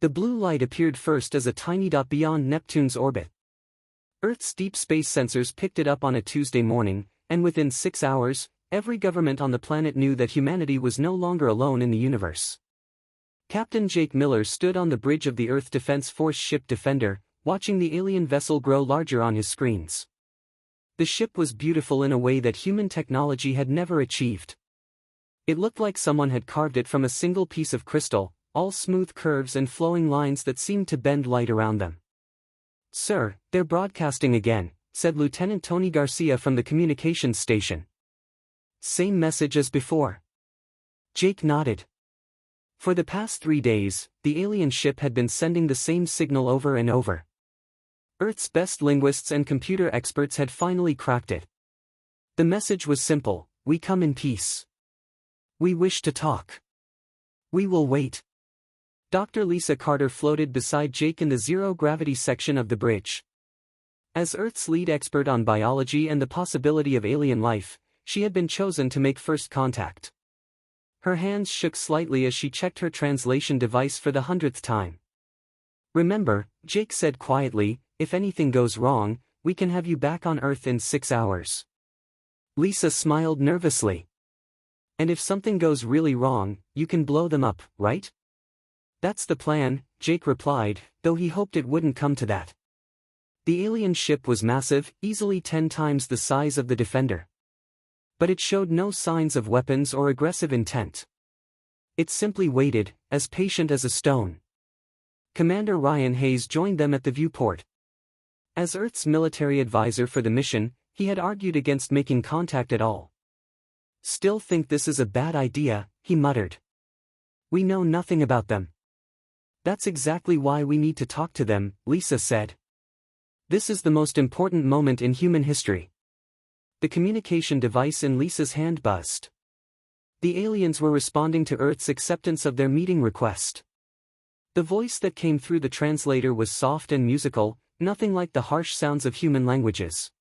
The blue light appeared first as a tiny dot beyond Neptune's orbit. Earth's deep space sensors picked it up on a Tuesday morning, and within 6 hours, every government on the planet knew that humanity was no longer alone in the universe. Captain Jake Miller stood on the bridge of the Earth Defense Force ship Defender, watching the alien vessel grow larger on his screens. The ship was beautiful in a way that human technology had never achieved. It looked like someone had carved it from a single piece of crystal, all smooth curves and flowing lines that seemed to bend light around them. "Sir, they're broadcasting again," said Lieutenant Tony Garcia from the communications station. "Same message as before." Jake nodded. For the past 3 days, the alien ship had been sending the same signal over and over. Earth's best linguists and computer experts had finally cracked it. The message was simple: we come in peace. We wish to talk. We will wait. Dr. Lisa Carter floated beside Jake in the zero-gravity section of the bridge. As Earth's lead expert on biology and the possibility of alien life, she had been chosen to make first contact. Her hands shook slightly as she checked her translation device for the 100th time. "Remember," Jake said quietly, "if anything goes wrong, we can have you back on Earth in 6 hours." Lisa smiled nervously. "And if something goes really wrong, you can blow them up, right?" "That's the plan," Jake replied, though he hoped it wouldn't come to that. The alien ship was massive, easily 10 times the size of the Defender. But it showed no signs of weapons or aggressive intent. It simply waited, as patient as a stone. Commander Ryan Hayes joined them at the viewport. As Earth's military advisor for the mission, he had argued against making contact at all. "Still think this is a bad idea," he muttered. "We know nothing about them." "That's exactly why we need to talk to them," Lisa said. "This is the most important moment in human history." The communication device in Lisa's hand buzzed. The aliens were responding to Earth's acceptance of their meeting request. The voice that came through the translator was soft and musical, nothing like the harsh sounds of human languages.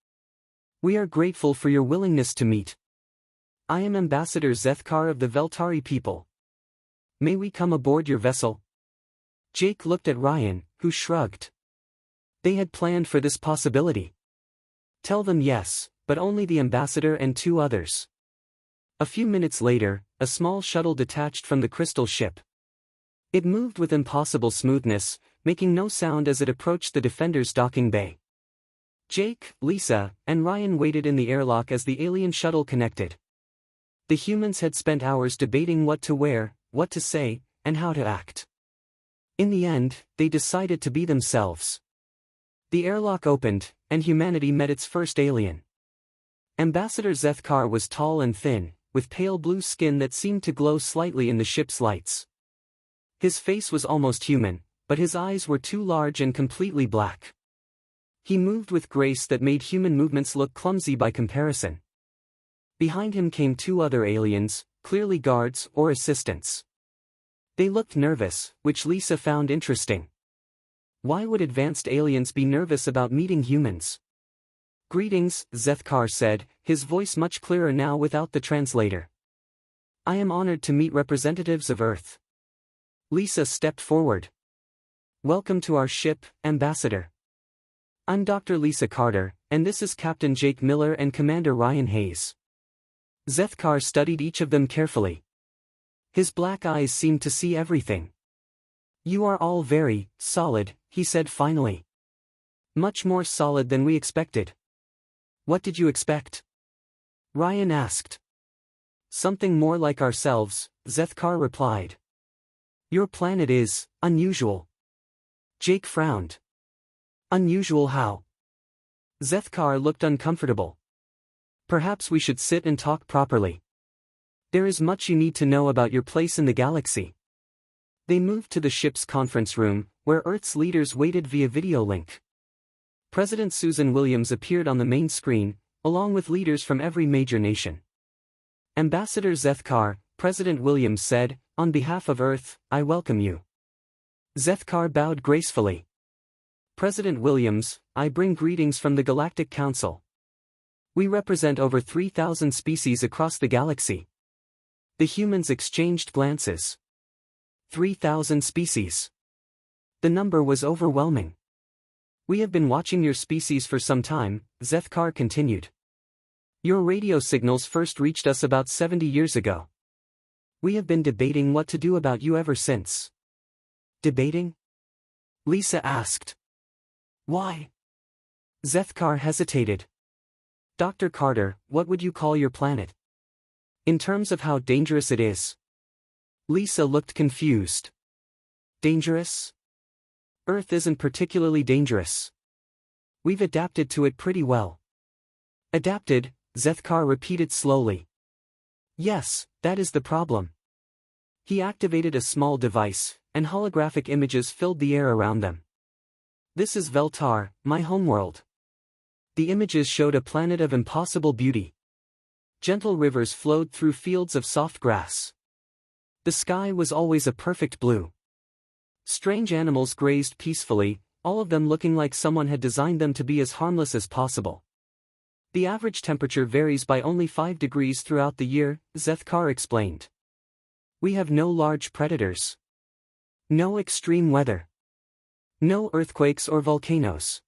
"We are grateful for your willingness to meet. I am Ambassador Zethkar of the Veltari people. May we come aboard your vessel?" Jake looked at Ryan, who shrugged. They had planned for this possibility. "Tell them yes, but only the ambassador and 2 others." A few minutes later, a small shuttle detached from the crystal ship. It moved with impossible smoothness, making no sound as it approached the Defender's docking bay. Jake, Lisa, and Ryan waited in the airlock as the alien shuttle connected. The humans had spent hours debating what to wear, what to say, and how to act. In the end, they decided to be themselves. The airlock opened, and humanity met its first alien. Ambassador Zethkar was tall and thin, with pale blue skin that seemed to glow slightly in the ship's lights. His face was almost human, but his eyes were too large and completely black. He moved with grace that made human movements look clumsy by comparison. Behind him came 2 other aliens, clearly guards or assistants. They looked nervous, which Lisa found interesting. Why would advanced aliens be nervous about meeting humans? "Greetings," Zethkar said, his voice much clearer now without the translator. "I am honored to meet representatives of Earth." Lisa stepped forward. "Welcome to our ship, Ambassador. I'm Dr. Lisa Carter, and this is Captain Jake Miller and Commander Ryan Hayes." Zethkar studied each of them carefully. His black eyes seemed to see everything. "You are all very solid," he said finally. "Much more solid than we expected." "What did you expect?" Ryan asked. "Something more like ourselves," Zethkar replied. "Your planet is unusual." Jake frowned. "Unusual how?" Zethkar looked uncomfortable. "Perhaps we should sit and talk properly. There is much you need to know about your place in the galaxy." They moved to the ship's conference room, where Earth's leaders waited via video link. President Susan Williams appeared on the main screen, along with leaders from every major nation. "Ambassador Zethkar," President Williams said, "on behalf of Earth, I welcome you." Zethkar bowed gracefully. "President Williams, I bring greetings from the Galactic Council. We represent over 3,000 species across the galaxy." The humans exchanged glances. 3,000 species. The number was overwhelming. We have been watching your species for some time, Zethkar continued. Your radio signals first reached us about 70 years ago. We have been debating what to do about you ever since. Debating? Lisa asked. Why? Zethkar hesitated. Dr. Carter, what would you call your planet? In terms of how dangerous it is. Lisa looked confused. Dangerous? Earth isn't particularly dangerous. We've adapted to it pretty well. Adapted, Zethkar repeated slowly. Yes, that is the problem. He activated a small device, and holographic images filled the air around them. This is Veltar, my homeworld. The images showed a planet of impossible beauty. Gentle rivers flowed through fields of soft grass. The sky was always a perfect blue. Strange animals grazed peacefully, all of them looking like someone had designed them to be as harmless as possible. The average temperature varies by only 5 degrees throughout the year, Zethkar explained. We have no large predators. No extreme weather. No earthquakes or volcanoes.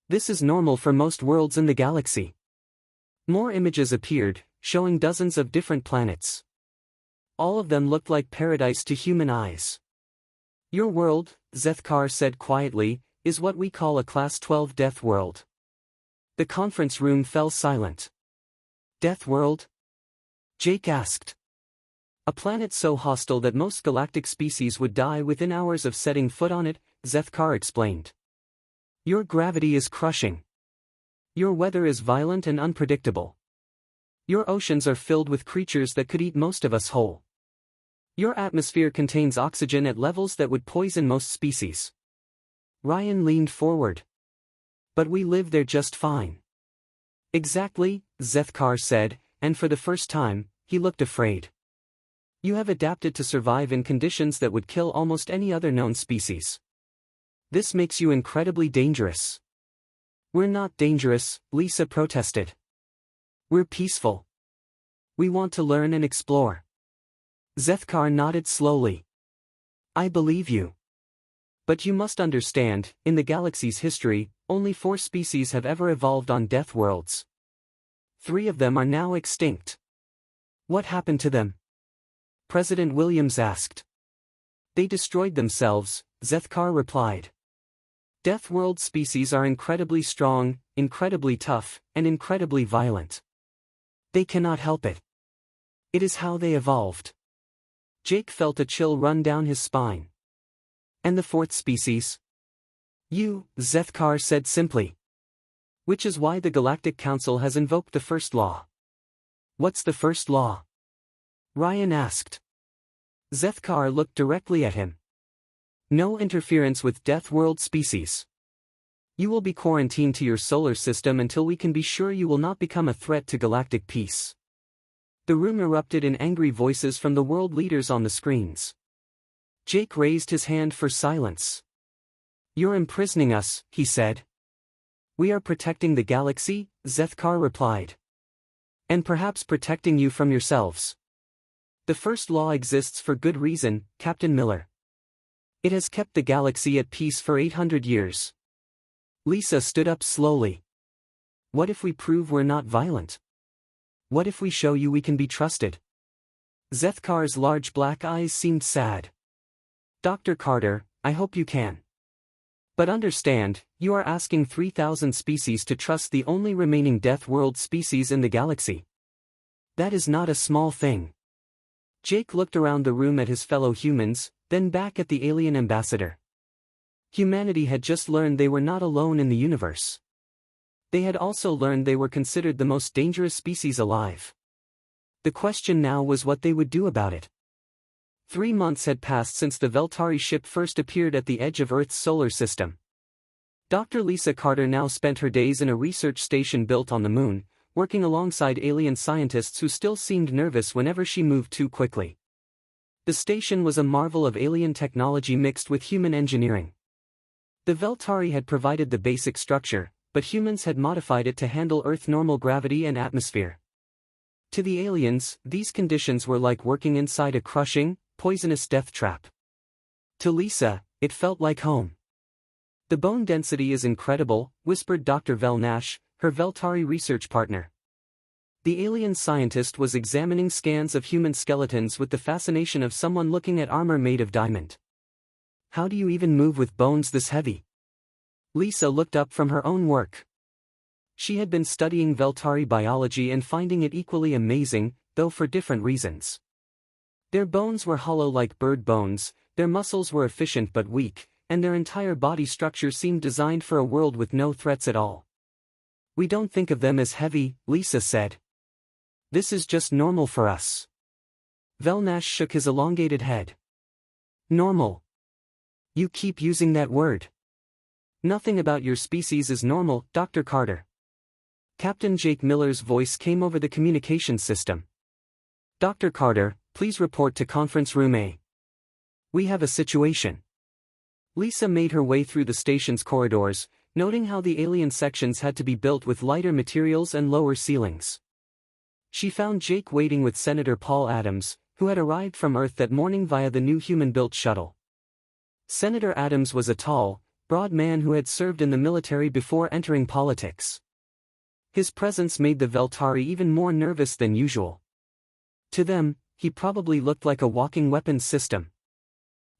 This is normal for most worlds in the galaxy. More images appeared, showing dozens of different planets. All of them looked like paradise to human eyes. Your world, Zethkar said quietly, is what we call a Class 12 Deathworld. The conference room fell silent. Deathworld? Jake asked. A planet so hostile that most galactic species would die within hours of setting foot on it, Zethkar explained. Your gravity is crushing. Your weather is violent and unpredictable. Your oceans are filled with creatures that could eat most of us whole. Your atmosphere contains oxygen at levels that would poison most species. Ryan leaned forward. But we live there just fine. Exactly, Zethkar said, and for the first time, he looked afraid. You have adapted to survive in conditions that would kill almost any other known species. This makes you incredibly dangerous. We're not dangerous, Lisa protested. We're peaceful. We want to learn and explore. Zethkar nodded slowly. I believe you. But you must understand, in the galaxy's history, only 4 species have ever evolved on Deathworlds. 3 of them are now extinct. What happened to them? President Williams asked. They destroyed themselves, Zethkar replied. Deathworld species are incredibly strong, incredibly tough, and incredibly violent. They cannot help it. It is how they evolved. Jake felt a chill run down his spine. And the 4th species? You, Zethkar said simply. Which is why the Galactic Council has invoked the first law. What's the first law? Ryan asked. Zethkar looked directly at him. No interference with Deathworld species. You will be quarantined to your solar system until we can be sure you will not become a threat to galactic peace. The room erupted in angry voices from the world leaders on the screens. Jake raised his hand for silence. You're imprisoning us, he said. We are protecting the galaxy, Zethkar replied. And perhaps protecting you from yourselves. The first law exists for good reason, Captain Miller. It has kept the galaxy at peace for 800 years. Lisa stood up slowly. What if we prove we're not violent? What if we show you we can be trusted? Zethkar's large black eyes seemed sad. Dr. Carter, I hope you can. But understand, you are asking 3,000 species to trust the only remaining Deathworld species in the galaxy. That is not a small thing. Jake looked around the room at his fellow humans, then back at the alien ambassador. Humanity had just learned they were not alone in the universe. They had also learned they were considered the most dangerous species alive. The question now was what they would do about it. 3 months had passed since the Veltari ship first appeared at the edge of Earth's solar system. Dr. Lisa Carter now spent her days in a research station built on the moon, working alongside alien scientists who still seemed nervous whenever she moved too quickly. The station was a marvel of alien technology mixed with human engineering. The Veltari had provided the basic structure, but humans had modified it to handle Earth normal gravity and atmosphere. To the aliens, these conditions were like working inside a crushing, poisonous death trap. To Lisa, It felt like home. The bone density is incredible, whispered Dr. Velnash, her Veltari research partner. The alien scientist was examining scans of human skeletons with the fascination of someone looking at armor made of diamond. How do you even move with bones this heavy? Lisa looked up from her own work. She had been studying Veltari biology and finding it equally amazing, though for different reasons. Their bones were hollow like bird bones, their muscles were efficient but weak, and their entire body structure seemed designed for a world with no threats at all. We don't think of them as heavy, Lisa said. This is just normal for us. Velnash shook his elongated head. Normal. You keep using that word. Nothing about your species is normal, Dr. Carter. Captain Jake Miller's voice came over the communication system. Dr. Carter, please report to Conference Room A. We have a situation. Lisa made her way through the station's corridors, noting how the alien sections had to be built with lighter materials and lower ceilings. She found Jake waiting with Senator Paul Adams, who had arrived from Earth that morning via the new human-built shuttle. Senator Adams was a tall, broad man who had served in the military before entering politics. His presence made the Veltari even more nervous than usual. To them, he probably looked like a walking weapons system.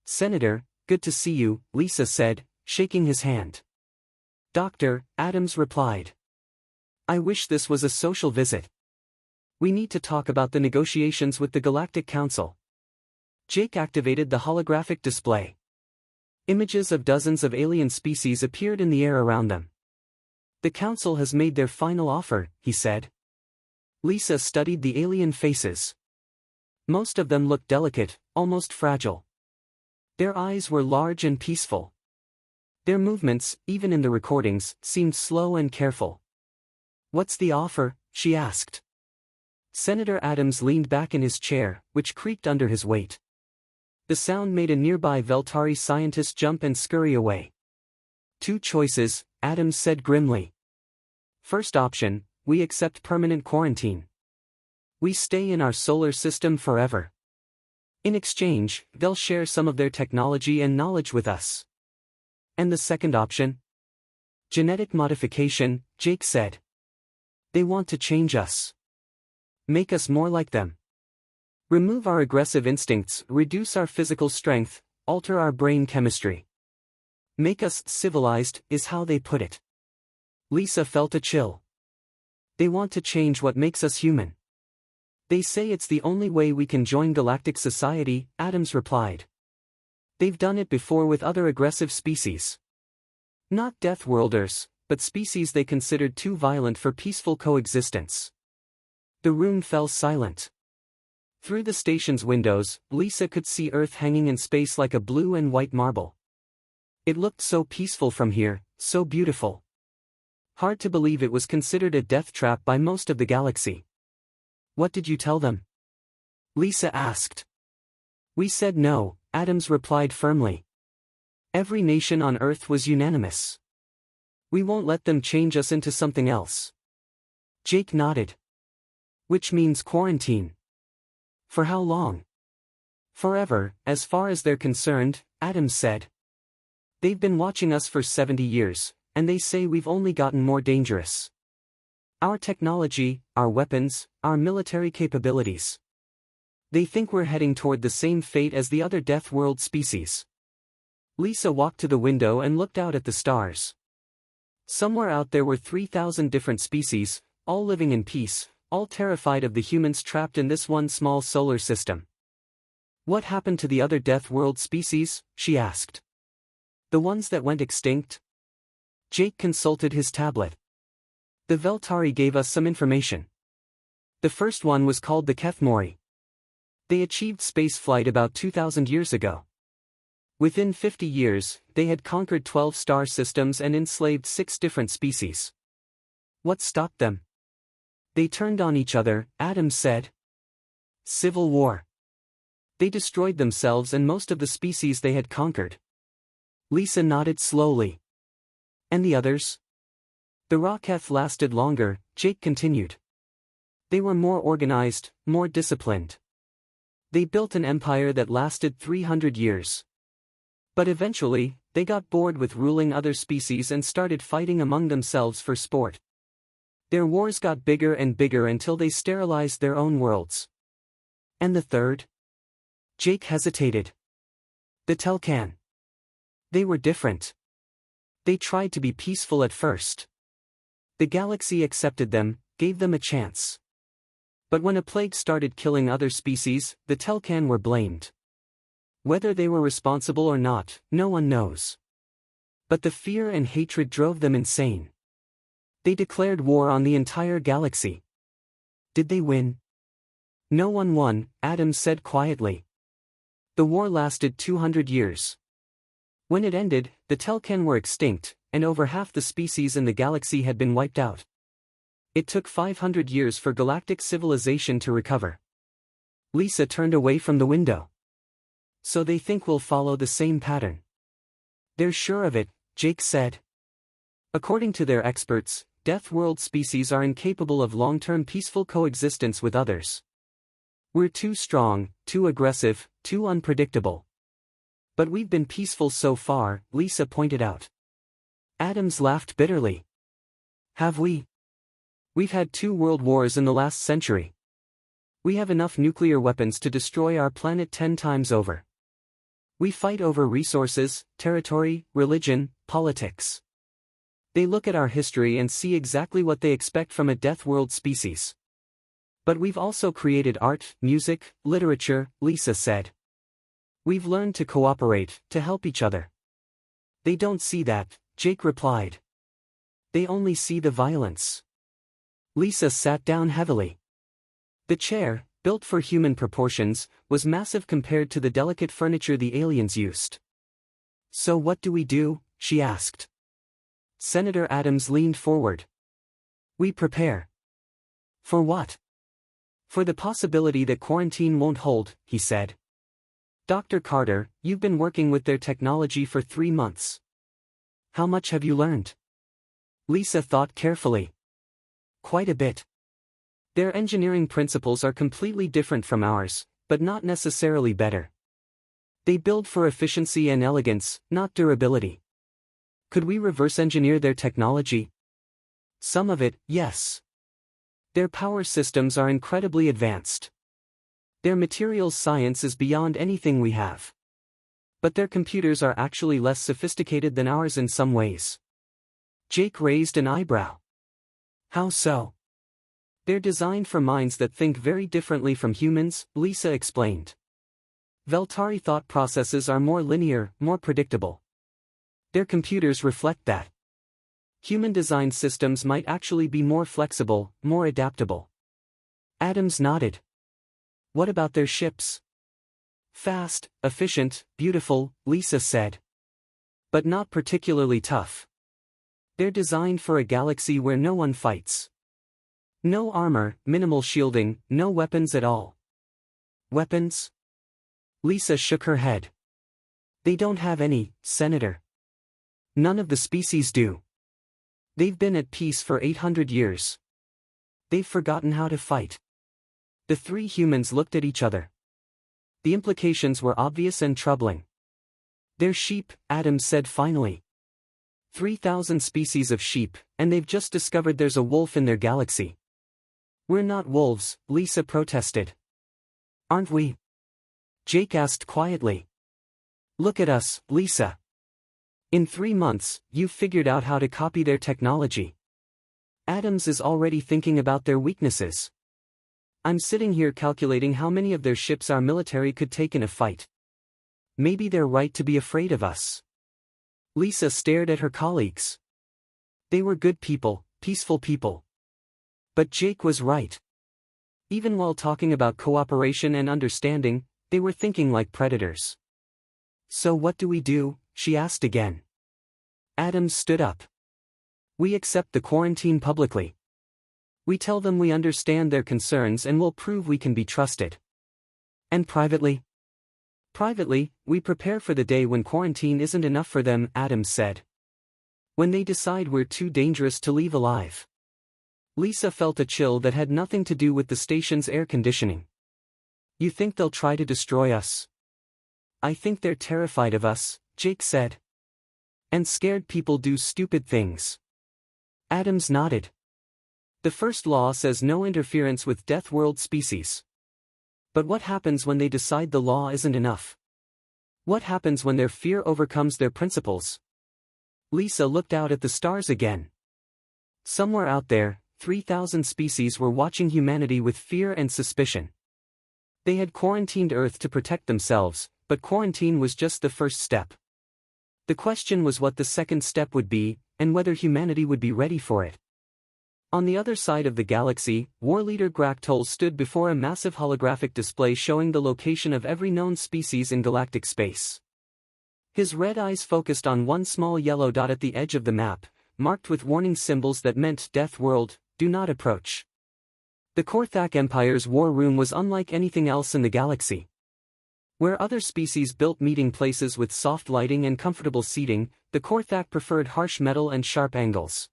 Senator, good to see you, Lisa said, shaking his hand. Doctor, Adams replied. I wish this was a social visit. We need to talk about the negotiations with the Galactic Council. Jake activated the holographic display. Images of dozens of alien species appeared in the air around them. The Council has made their final offer, he said. Lisa studied the alien faces. Most of them looked delicate, almost fragile. Their eyes were large and peaceful. Their movements, even in the recordings, seemed slow and careful. What's the offer? She asked. Senator Adams leaned back in his chair, which creaked under his weight. The sound made a nearby Veltari scientist jump and scurry away. Two choices, Adams said grimly. First option, we accept permanent quarantine. We stay in our solar system forever. In exchange, they'll share some of their technology and knowledge with us. And the second option? Genetic modification, Jake said. They want to change us. Make us more like them. Remove our aggressive instincts, reduce our physical strength, alter our brain chemistry. Make us civilized, is how they put it. Lisa felt a chill. They want to change what makes us human. They say it's the only way we can join galactic society, Adams replied. They've done it before with other aggressive species. Not deathworlders, but species they considered too violent for peaceful coexistence. The room fell silent. Through the station's windows, Lisa could see Earth hanging in space like a blue and white marble. It looked so peaceful from here, so beautiful. Hard to believe it was considered a death trap by most of the galaxy. What did you tell them? Lisa asked. We said no, Adams replied firmly. Every nation on Earth was unanimous. We won't let them change us into something else. Jake nodded. Which means quarantine. For how long? Forever, as far as they're concerned, Adams said. They've been watching us for 70 years, and they say we've only gotten more dangerous. Our technology, our weapons, our military capabilities. They think we're heading toward the same fate as the other Deathworld species. Lisa walked to the window and looked out at the stars. Somewhere out there were 3,000 different species, all living in peace, all terrified of the humans trapped in this one small solar system. What happened to the other Deathworld species? She asked. The ones that went extinct? Jake consulted his tablet. The Veltari gave us some information. The first one was called the Kethmori. They achieved spaceflight about 2,000 years ago. Within 50 years, they had conquered 12 star systems and enslaved 6 different species. What stopped them? They turned on each other, Adams said. Civil war. They destroyed themselves and most of the species they had conquered. Lisa nodded slowly. And the others? The Raketh lasted longer, Jake continued. They were more organized, more disciplined. They built an empire that lasted 300 years. But eventually, they got bored with ruling other species and started fighting among themselves for sport. Their wars got bigger and bigger until they sterilized their own worlds. And the third? Jake hesitated. The Telcan. They were different. They tried to be peaceful at first. The galaxy accepted them, gave them a chance. But when a plague started killing other species, the Telcan were blamed. Whether they were responsible or not, no one knows. But the fear and hatred drove them insane. They declared war on the entire galaxy. Did they win? No one won, Adams said quietly. The war lasted 200 years. When it ended, the Telcan were extinct, and over half the species in the galaxy had been wiped out. It took 500 years for galactic civilization to recover. Lisa turned away from the window. So they think we'll follow the same pattern. They're sure of it, Jake said. According to their experts, deathworld species are incapable of long-term peaceful coexistence with others. We're too strong, too aggressive, too unpredictable. But we've been peaceful so far, Lisa pointed out. Adams laughed bitterly. Have we? We've had 2 world wars in the last century. We have enough nuclear weapons to destroy our planet 10 times over. We fight over resources, territory, religion, politics. They look at our history and see exactly what they expect from a deathworld species. But we've also created art, music, literature, Lisa said. We've learned to cooperate, to help each other. They don't see that, Jake replied. They only see the violence. Lisa sat down heavily. The chair, built for human proportions, was massive compared to the delicate furniture the aliens used. So what do we do? She asked. Senator Adams leaned forward. We prepare. For what? For the possibility that quarantine won't hold, he said. Dr. Carter, you've been working with their technology for 3 months. How much have you learned? Lisa thought carefully. Quite a bit. Their engineering principles are completely different from ours, but not necessarily better. They build for efficiency and elegance, not durability. Could we reverse engineer their technology? Some of it, yes. Their power systems are incredibly advanced. Their materials science is beyond anything we have. But their computers are actually less sophisticated than ours in some ways. Jake raised an eyebrow. How so? They're designed for minds that think very differently from humans, Lisa explained. Veltari thought processes are more linear, more predictable. Their computers reflect that. Human-designed systems might actually be more flexible, more adaptable. Adams nodded. What about their ships? Fast, efficient, beautiful, Lisa said. But not particularly tough. They're designed for a galaxy where no one fights. No armor, minimal shielding, no weapons at all. Weapons? Lisa shook her head. They don't have any, Senator. None of the species do. They've been at peace for 800 years. They've forgotten how to fight. The 3 humans looked at each other. The implications were obvious and troubling. They're sheep, Adams said finally. 3,000 species of sheep, and they've just discovered there's a wolf in their galaxy. We're not wolves, Lisa protested. Aren't we? Jake asked quietly. Look at us, Lisa. In 3 months, you've figured out how to copy their technology. Adams is already thinking about their weaknesses. I'm sitting here calculating how many of their ships our military could take in a fight. Maybe they're right to be afraid of us. Lisa stared at her colleagues. They were good people, peaceful people. But Jake was right. Even while talking about cooperation and understanding, they were thinking like predators. So what do we do? She asked again. Adams stood up. We accept the quarantine publicly. We tell them we understand their concerns and will prove we can be trusted. And privately? Privately, we prepare for the day when quarantine isn't enough for them, Adams said. When they decide we're too dangerous to leave alive. Lisa felt a chill that had nothing to do with the station's air conditioning. You think they'll try to destroy us? I think they're terrified of us, Jake said. And scared people do stupid things. Adams nodded. The first law says no interference with deathworld species. But what happens when they decide the law isn't enough? What happens when their fear overcomes their principles? Lisa looked out at the stars again. Somewhere out there, 3,000 species were watching humanity with fear and suspicion. They had quarantined Earth to protect themselves, but quarantine was just the first step. The question was what the second step would be, and whether humanity would be ready for it. On the other side of the galaxy, war leader Graktol stood before a massive holographic display showing the location of every known species in galactic space. His red eyes focused on one small yellow dot at the edge of the map, marked with warning symbols that meant Deathworld, do not approach. The Korthak Empire's war room was unlike anything else in the galaxy. Where other species built meeting places with soft lighting and comfortable seating, the Korthak preferred harsh metal and sharp angles.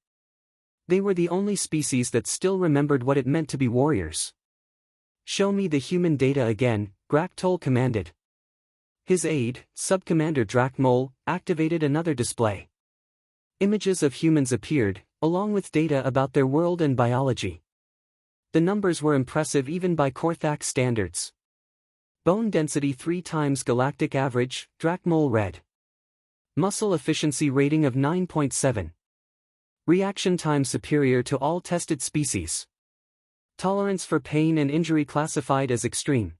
They were the only species that still remembered what it meant to be warriors. Show me the human data again, Graktol commanded. His aide, Subcommander Drakmol, activated another display. Images of humans appeared, along with data about their world and biology. The numbers were impressive even by Korthak standards. Bone density 3 times galactic average, Drakmol read. Muscle efficiency rating of 9.7. Reaction time superior to all tested species. Tolerance for pain and injury classified as extreme.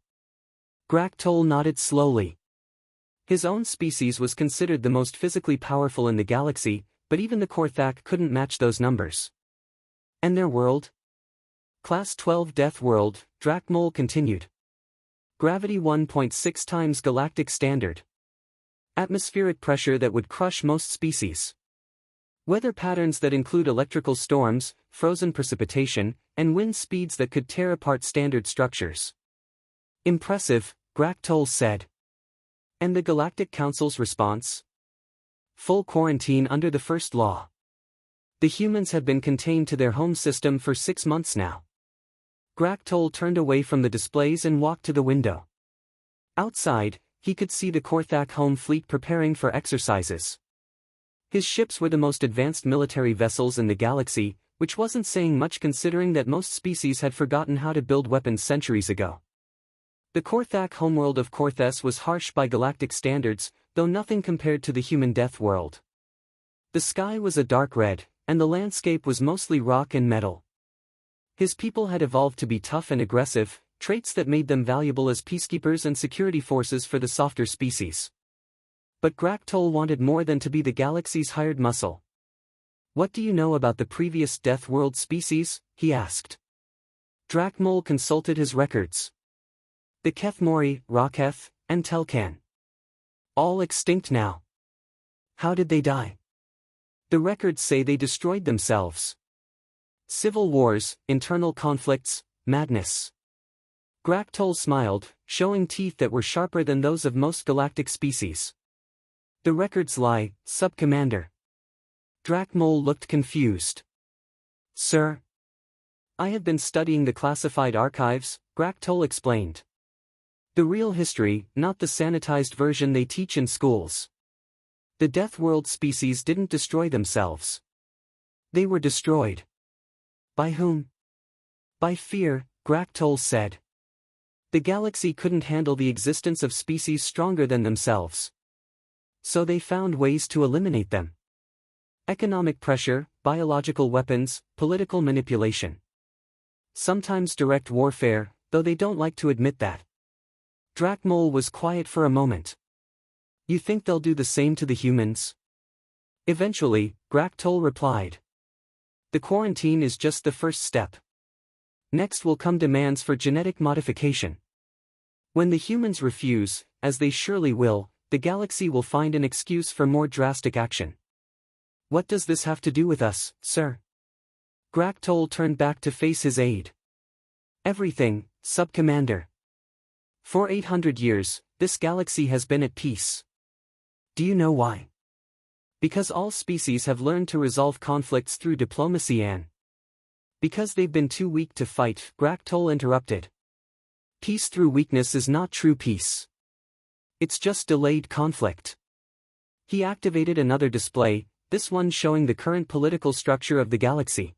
Graktol nodded slowly. His own species was considered the most physically powerful in the galaxy, but even the Korthak couldn't match those numbers. And their world? Class 12 Deathworld, Drakmol continued. Gravity 1.6 times galactic standard. Atmospheric pressure that would crush most species. Weather patterns that include electrical storms, frozen precipitation, and wind speeds that could tear apart standard structures. Impressive, Graktol said. And the Galactic Council's response? Full quarantine under the first law. The humans have been contained to their home system for 6 months now. Graktol turned away from the displays and walked to the window. Outside, he could see the Korthak home fleet preparing for exercises. His ships were the most advanced military vessels in the galaxy, which wasn't saying much considering that most species had forgotten how to build weapons centuries ago. The Korthak homeworld of Korthes was harsh by galactic standards, though nothing compared to the human death world. The sky was a dark red, and the landscape was mostly rock and metal. His people had evolved to be tough and aggressive, traits that made them valuable as peacekeepers and security forces for the softer species. But Graktol wanted more than to be the galaxy's hired muscle. What do you know about the previous Death World species? He asked. Drakmol consulted his records. The Kethmori, Raketh, and Telkan. All extinct now. How did they die? The records say they destroyed themselves. Civil wars, internal conflicts, madness. Graktol smiled, showing teeth that were sharper than those of most galactic species. The records lie, Sub-Commander. Drakmol looked confused. Sir? I have been studying the classified archives, Graktol explained. The real history, not the sanitized version they teach in schools. The Deathworld species didn't destroy themselves. They were destroyed. By whom? By fear, Graktol said. The galaxy couldn't handle the existence of species stronger than themselves. So they found ways to eliminate them. Economic pressure, biological weapons, political manipulation. Sometimes direct warfare, though they don't like to admit that. Drakmol was quiet for a moment. You think they'll do the same to the humans? Eventually, Graktol replied. The quarantine is just the first step. Next will come demands for genetic modification. When the humans refuse, as they surely will, the galaxy will find an excuse for more drastic action. What does this have to do with us, sir? Graktol turned back to face his aide. Everything, Sub-Commander. For 800 years, this galaxy has been at peace. Do you know why? Because all species have learned to resolve conflicts through diplomacy and... Because they've been too weak to fight, Graktol interrupted. Peace through weakness is not true peace. It's just delayed conflict. He activated another display, this one showing the current political structure of the galaxy.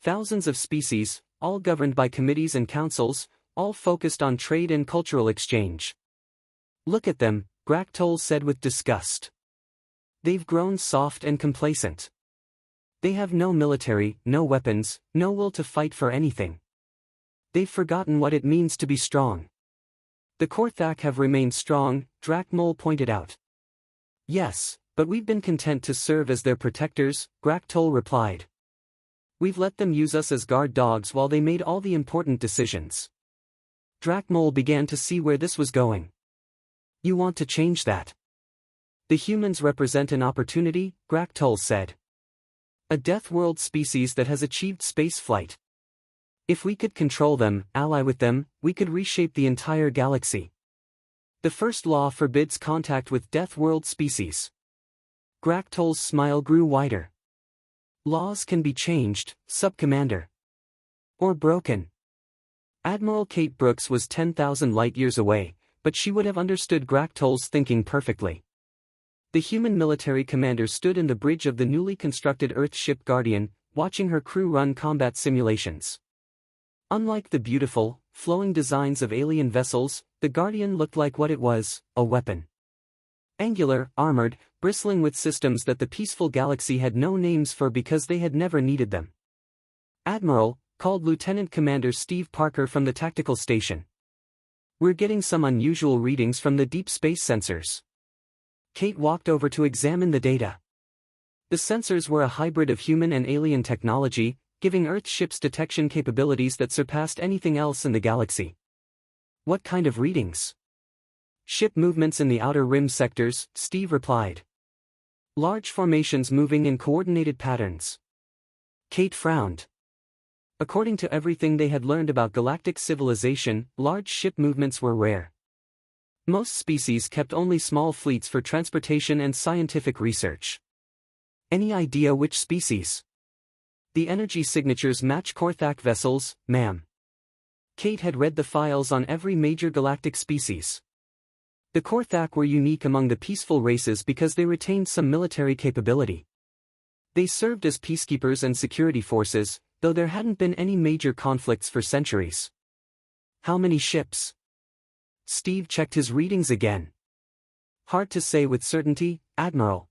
Thousands of species, all governed by committees and councils, all focused on trade and cultural exchange. Look at them, Graktol said with disgust. They've grown soft and complacent. They have no military, no weapons, no will to fight for anything. They've forgotten what it means to be strong. The Korthak have remained strong, Drakmol pointed out. Yes, but we've been content to serve as their protectors, Graktol replied. We've let them use us as guard dogs while they made all the important decisions. Drakmol began to see where this was going. You want to change that? The humans represent an opportunity, Graktol said. A deathworld species that has achieved space flight. If we could control them, ally with them, we could reshape the entire galaxy. The first law forbids contact with deathworld species. Graktol's smile grew wider. Laws can be changed, Sub-Commander. Or broken. Admiral Kate Brooks was 10,000 light-years away, but she would have understood Graktol's thinking perfectly. The human military commander stood in the bridge of the newly constructed Earth ship Guardian, watching her crew run combat simulations. Unlike the beautiful, flowing designs of alien vessels, the Guardian looked like what it was, a weapon. Angular, armored, bristling with systems that the peaceful galaxy had no names for because they had never needed them. Admiral, called Lieutenant Commander Steve Parker from the tactical station. We're getting some unusual readings from the deep space sensors. Kate walked over to examine the data. The sensors were a hybrid of human and alien technology, giving Earth ships detection capabilities that surpassed anything else in the galaxy. What kind of readings? Ship movements in the outer rim sectors, Steve replied. Large formations moving in coordinated patterns. Kate frowned. According to everything they had learned about galactic civilization, large ship movements were rare. Most species kept only small fleets for transportation and scientific research. Any idea which species? The energy signatures match Korthak vessels, ma'am. Kate had read the files on every major galactic species. The Korthak were unique among the peaceful races because they retained some military capability. They served as peacekeepers and security forces, though there hadn't been any major conflicts for centuries. How many ships? Steve checked his readings again. Hard to say with certainty, Admiral.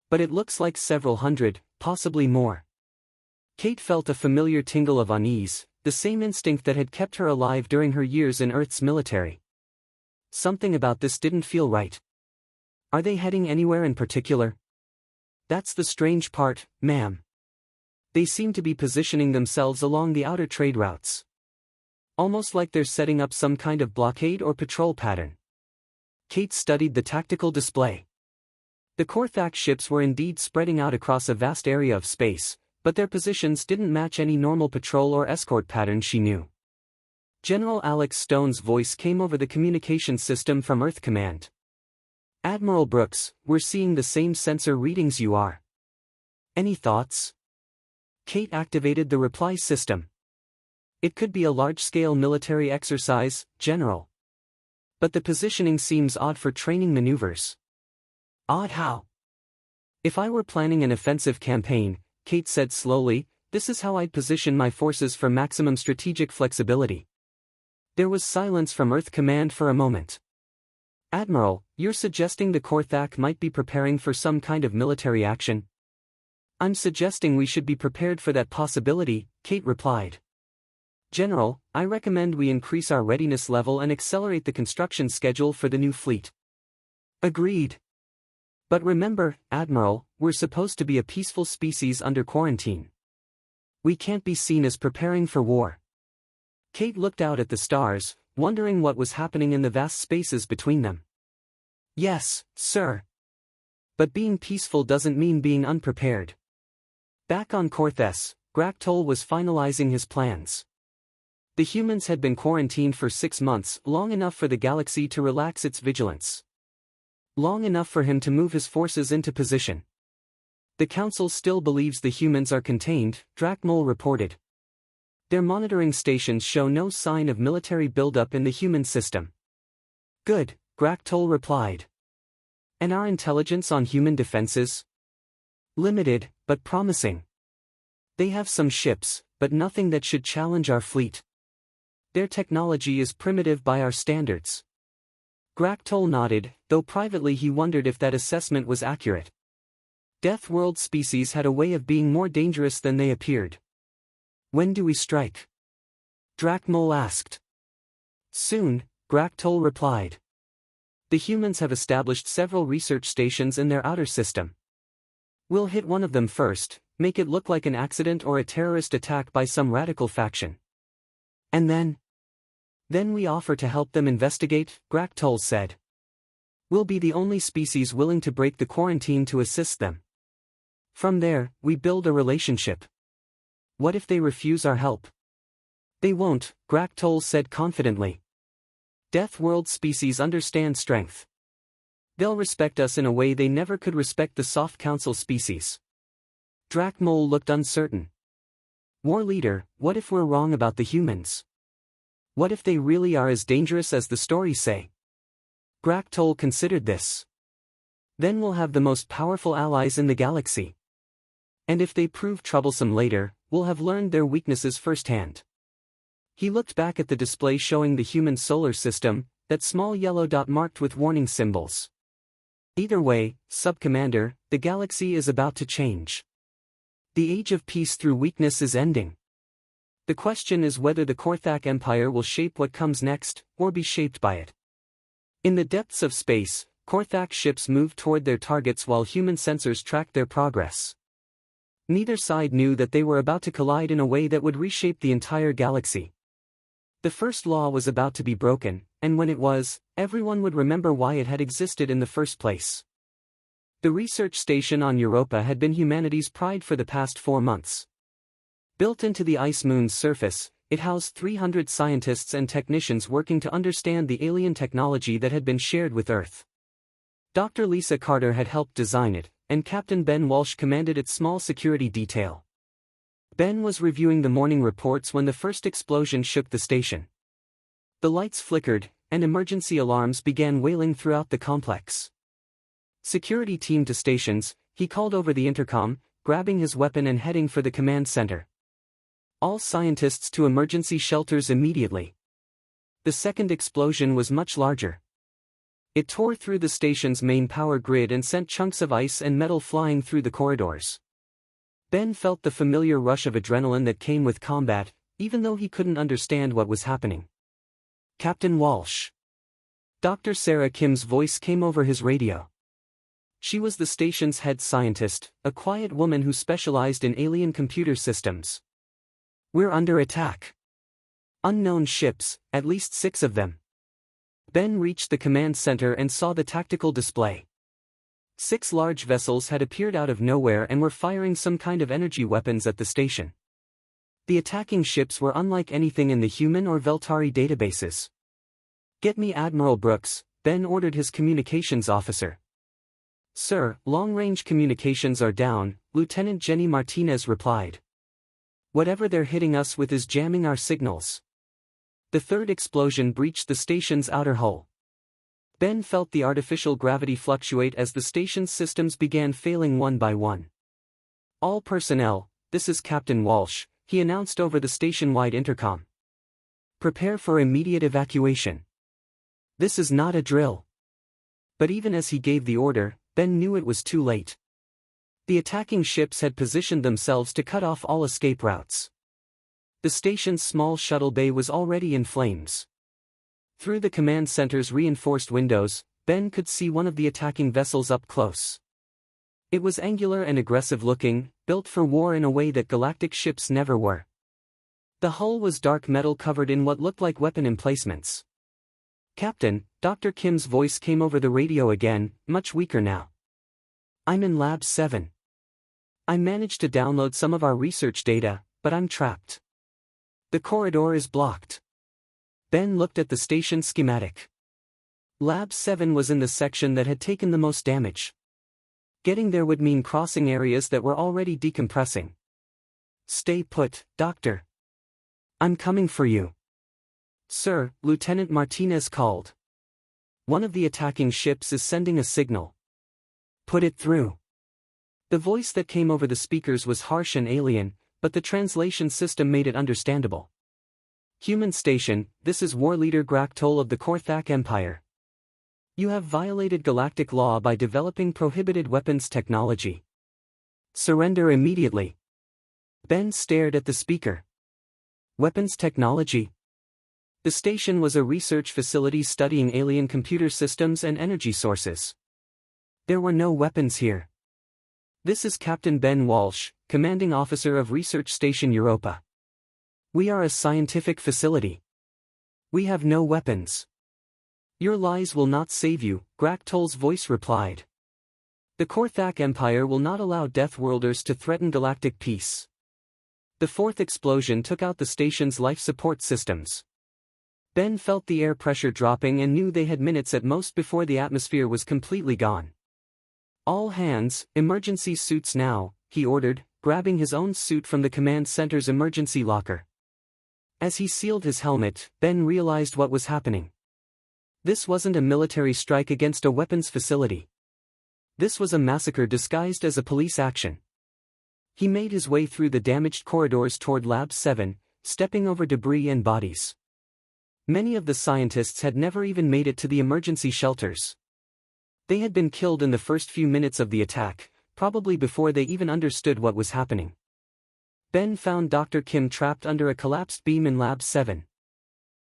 But it looks like several hundred, possibly more. Kate felt a familiar tingle of unease, the same instinct that had kept her alive during her years in Earth's military. Something about this didn't feel right. Are they heading anywhere in particular? That's the strange part, ma'am. They seem to be positioning themselves along the outer trade routes. Almost like they're setting up some kind of blockade or patrol pattern. Kate studied the tactical display. The Korthak ships were indeed spreading out across a vast area of space, but their positions didn't match any normal patrol or escort pattern she knew. General Alex Stone's voice came over the communication system from Earth Command. Admiral Brooks, we're seeing the same sensor readings you are. Any thoughts? Kate activated the reply system. It could be a large-scale military exercise, General. But the positioning seems odd for training maneuvers. Odd how? If I were planning an offensive campaign, Kate said slowly, this is how I'd position my forces for maximum strategic flexibility. There was silence from Earth Command for a moment. Admiral, you're suggesting the Korthak might be preparing for some kind of military action? I'm suggesting we should be prepared for that possibility, Kate replied. General, I recommend we increase our readiness level and accelerate the construction schedule for the new fleet. Agreed. But remember, Admiral, we're supposed to be a peaceful species under quarantine. We can't be seen as preparing for war. Kate looked out at the stars, wondering what was happening in the vast spaces between them. Yes, sir. But being peaceful doesn't mean being unprepared. Back on Korthes, Graktol was finalizing his plans. The humans had been quarantined for 6 months, long enough for the galaxy to relax its vigilance. Long enough for him to move his forces into position. The Council still believes the humans are contained, Drakmol reported. Their monitoring stations show no sign of military buildup in the human system. Good, Graktol replied. And our intelligence on human defenses? Limited, but promising. They have some ships, but nothing that should challenge our fleet. Their technology is primitive by our standards. Graktol nodded, though privately he wondered if that assessment was accurate. Deathworld species had a way of being more dangerous than they appeared. When do we strike? Drakmol asked. Soon, Graktol replied. The humans have established several research stations in their outer system. We'll hit one of them first, make it look like an accident or a terrorist attack by some radical faction. And then? Then we offer to help them investigate, Graktol said. We'll be the only species willing to break the quarantine to assist them. From there, we build a relationship. What if they refuse our help? They won't, Graktol said confidently. Deathworld species understand strength. They'll respect us in a way they never could respect the Soft Council species. Drakmol looked uncertain. War leader, what if we're wrong about the humans? What if they really are as dangerous as the stories say? Graktol considered this. Then we'll have the most powerful allies in the galaxy. And if they prove troublesome later, we'll have learned their weaknesses firsthand. He looked back at the display showing the human solar system, that small yellow dot marked with warning symbols. Either way, Sub-Commander, the galaxy is about to change. The age of peace through weakness is ending. The question is whether the Korthak Empire will shape what comes next, or be shaped by it. In the depths of space, Korthak ships moved toward their targets while human sensors tracked their progress. Neither side knew that they were about to collide in a way that would reshape the entire galaxy. The first law was about to be broken, and when it was, everyone would remember why it had existed in the first place. The research station on Europa had been humanity's pride for the past 4 months. Built into the ice moon's surface, it housed 300 scientists and technicians working to understand the alien technology that had been shared with Earth. Dr. Lisa Carter had helped design it, and Captain Ben Walsh commanded its small security detail. Ben was reviewing the morning reports when the first explosion shook the station. The lights flickered, and emergency alarms began wailing throughout the complex. Security team to stations, he called over the intercom, grabbing his weapon and heading for the command center. All scientists to emergency shelters immediately. The second explosion was much larger. It tore through the station's main power grid and sent chunks of ice and metal flying through the corridors. Ben felt the familiar rush of adrenaline that came with combat, even though he couldn't understand what was happening. Captain Walsh. Dr. Sarah Kim's voice came over his radio. She was the station's head scientist, a quiet woman who specialized in alien computer systems. We're under attack. Unknown ships, at least 6 of them. Ben reached the command center and saw the tactical display. 6 large vessels had appeared out of nowhere and were firing some kind of energy weapons at the station. The attacking ships were unlike anything in the human or Veltari databases. Get me Admiral Brooks, Ben ordered his communications officer. Sir, long-range communications are down, Lieutenant Jenny Martinez replied. Whatever they're hitting us with is jamming our signals. The third explosion breached the station's outer hull. Ben felt the artificial gravity fluctuate as the station's systems began failing one by one. All personnel, this is Captain Walsh, he announced over the station-wide intercom. Prepare for immediate evacuation. This is not a drill. But even as he gave the order, Ben knew it was too late. The attacking ships had positioned themselves to cut off all escape routes. The station's small shuttle bay was already in flames. Through the command center's reinforced windows, Ben could see one of the attacking vessels up close. It was angular and aggressive-looking, built for war in a way that galactic ships never were. The hull was dark metal covered in what looked like weapon emplacements. Captain, Dr. Kim's voice came over the radio again, much weaker now. I'm in Lab 7. I managed to download some of our research data, but I'm trapped. The corridor is blocked. Ben looked at the station schematic. Lab 7 was in the section that had taken the most damage. Getting there would mean crossing areas that were already decompressing. Stay put, Doctor. I'm coming for you. Sir, Lieutenant Martinez called. One of the attacking ships is sending a signal. Put it through. The voice that came over the speakers was harsh and alien, but the translation system made it understandable. Human station, this is war leader Graktol of the Korthak Empire. You have violated galactic law by developing prohibited weapons technology. Surrender immediately. Ben stared at the speaker. Weapons technology? The station was a research facility studying alien computer systems and energy sources. There were no weapons here. This is Captain Ben Walsh, Commanding Officer of Research Station Europa. We are a scientific facility. We have no weapons. Your lies will not save you, Graktol's voice replied. The Korthak Empire will not allow deathworlders to threaten galactic peace. The fourth explosion took out the station's life support systems. Ben felt the air pressure dropping and knew they had minutes at most before the atmosphere was completely gone. All hands, emergency suits now, he ordered, grabbing his own suit from the command center's emergency locker. As he sealed his helmet, Ben realized what was happening. This wasn't a military strike against a weapons facility. This was a massacre disguised as a police action. He made his way through the damaged corridors toward Lab 7, stepping over debris and bodies. Many of the scientists had never even made it to the emergency shelters. They had been killed in the first few minutes of the attack, probably before they even understood what was happening. Ben found Dr. Kim trapped under a collapsed beam in Lab 7.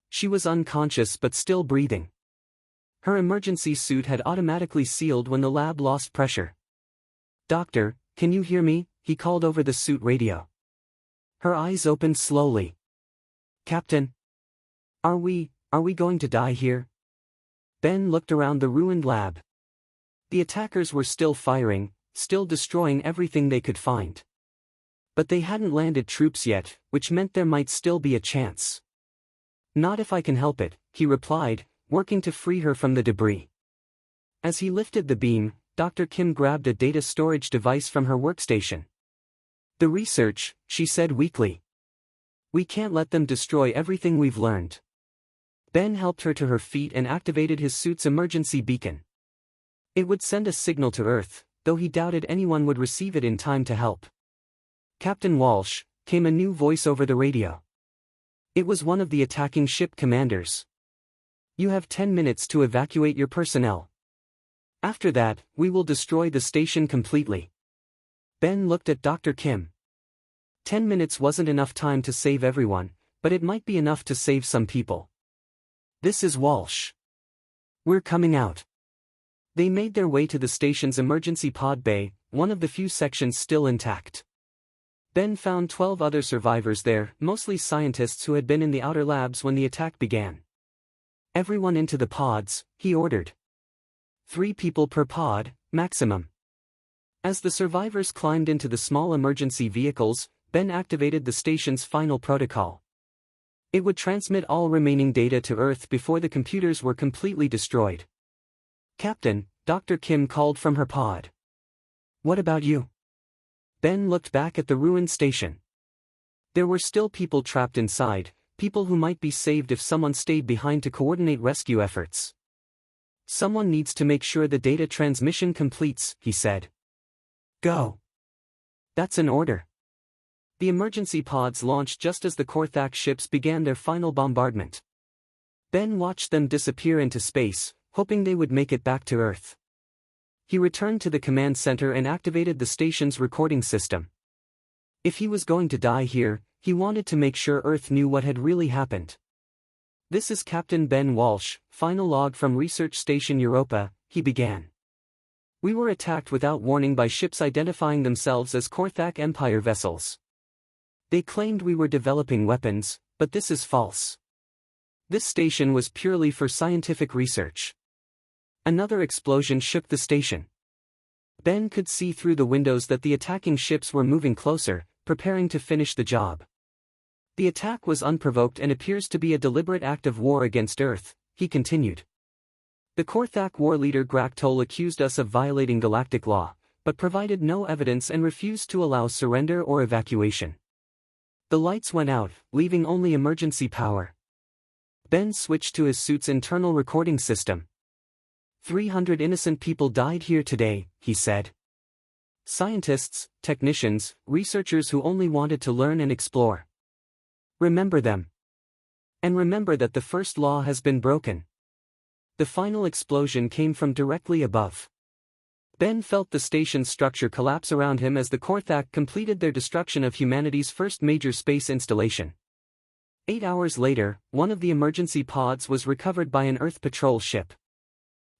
She was unconscious but still breathing. Her emergency suit had automatically sealed when the lab lost pressure. "Doctor, can you hear me?" he called over the suit radio. Her eyes opened slowly. "Captain? Are we going to die here?" Ben looked around the ruined lab. The attackers were still firing, still destroying everything they could find. But they hadn't landed troops yet, which meant there might still be a chance. "Not if I can help it," he replied, working to free her from the debris. As he lifted the beam, Dr. Kim grabbed a data storage device from her workstation. "The research," she said weakly. "We can't let them destroy everything we've learned." Ben helped her to her feet and activated his suit's emergency beacon. It would send a signal to Earth, though he doubted anyone would receive it in time to help. "Captain Walsh," came a new voice over the radio. It was one of the attacking ship commanders. "You have 10 minutes to evacuate your personnel. After that, we will destroy the station completely." Ben looked at Dr. Kim. 10 minutes wasn't enough time to save everyone, but it might be enough to save some people. "This is Walsh. We're coming out." They made their way to the station's emergency pod bay, one of the few sections still intact. Ben found 12 other survivors there, mostly scientists who had been in the outer labs when the attack began. "Everyone into the pods," he ordered. 3 people per pod, maximum. As the survivors climbed into the small emergency vehicles, Ben activated the station's final protocol. It would transmit all remaining data to Earth before the computers were completely destroyed. "Captain," Dr. Kim called from her pod. "What about you?" Ben looked back at the ruined station. There were still people trapped inside, people who might be saved if someone stayed behind to coordinate rescue efforts. "Someone needs to make sure the data transmission completes," he said. "Go." "That's an order." The emergency pods launched just as the Korthak ships began their final bombardment. Ben watched them disappear into space, hoping they would make it back to Earth. He returned to the command center and activated the station's recording system. If he was going to die here, he wanted to make sure Earth knew what had really happened. "This is Captain Ben Walsh, final log from Research Station Europa," he began. "We were attacked without warning by ships identifying themselves as Korthak Empire vessels. They claimed we were developing weapons, but this is false. This station was purely for scientific research." Another explosion shook the station. Ben could see through the windows that the attacking ships were moving closer, preparing to finish the job. "The attack was unprovoked and appears to be a deliberate act of war against Earth," he continued. "The Korthak war leader Graktol accused us of violating galactic law, but provided no evidence and refused to allow surrender or evacuation." The lights went out, leaving only emergency power. Ben switched to his suit's internal recording system. 300 innocent people died here today, he said. Scientists, technicians, researchers who only wanted to learn and explore. Remember them. And remember that the first law has been broken. The final explosion came from directly above. Ben felt the station's structure collapse around him as the Korthak completed their destruction of humanity's first major space installation. 8 hours later, one of the emergency pods was recovered by an Earth patrol ship.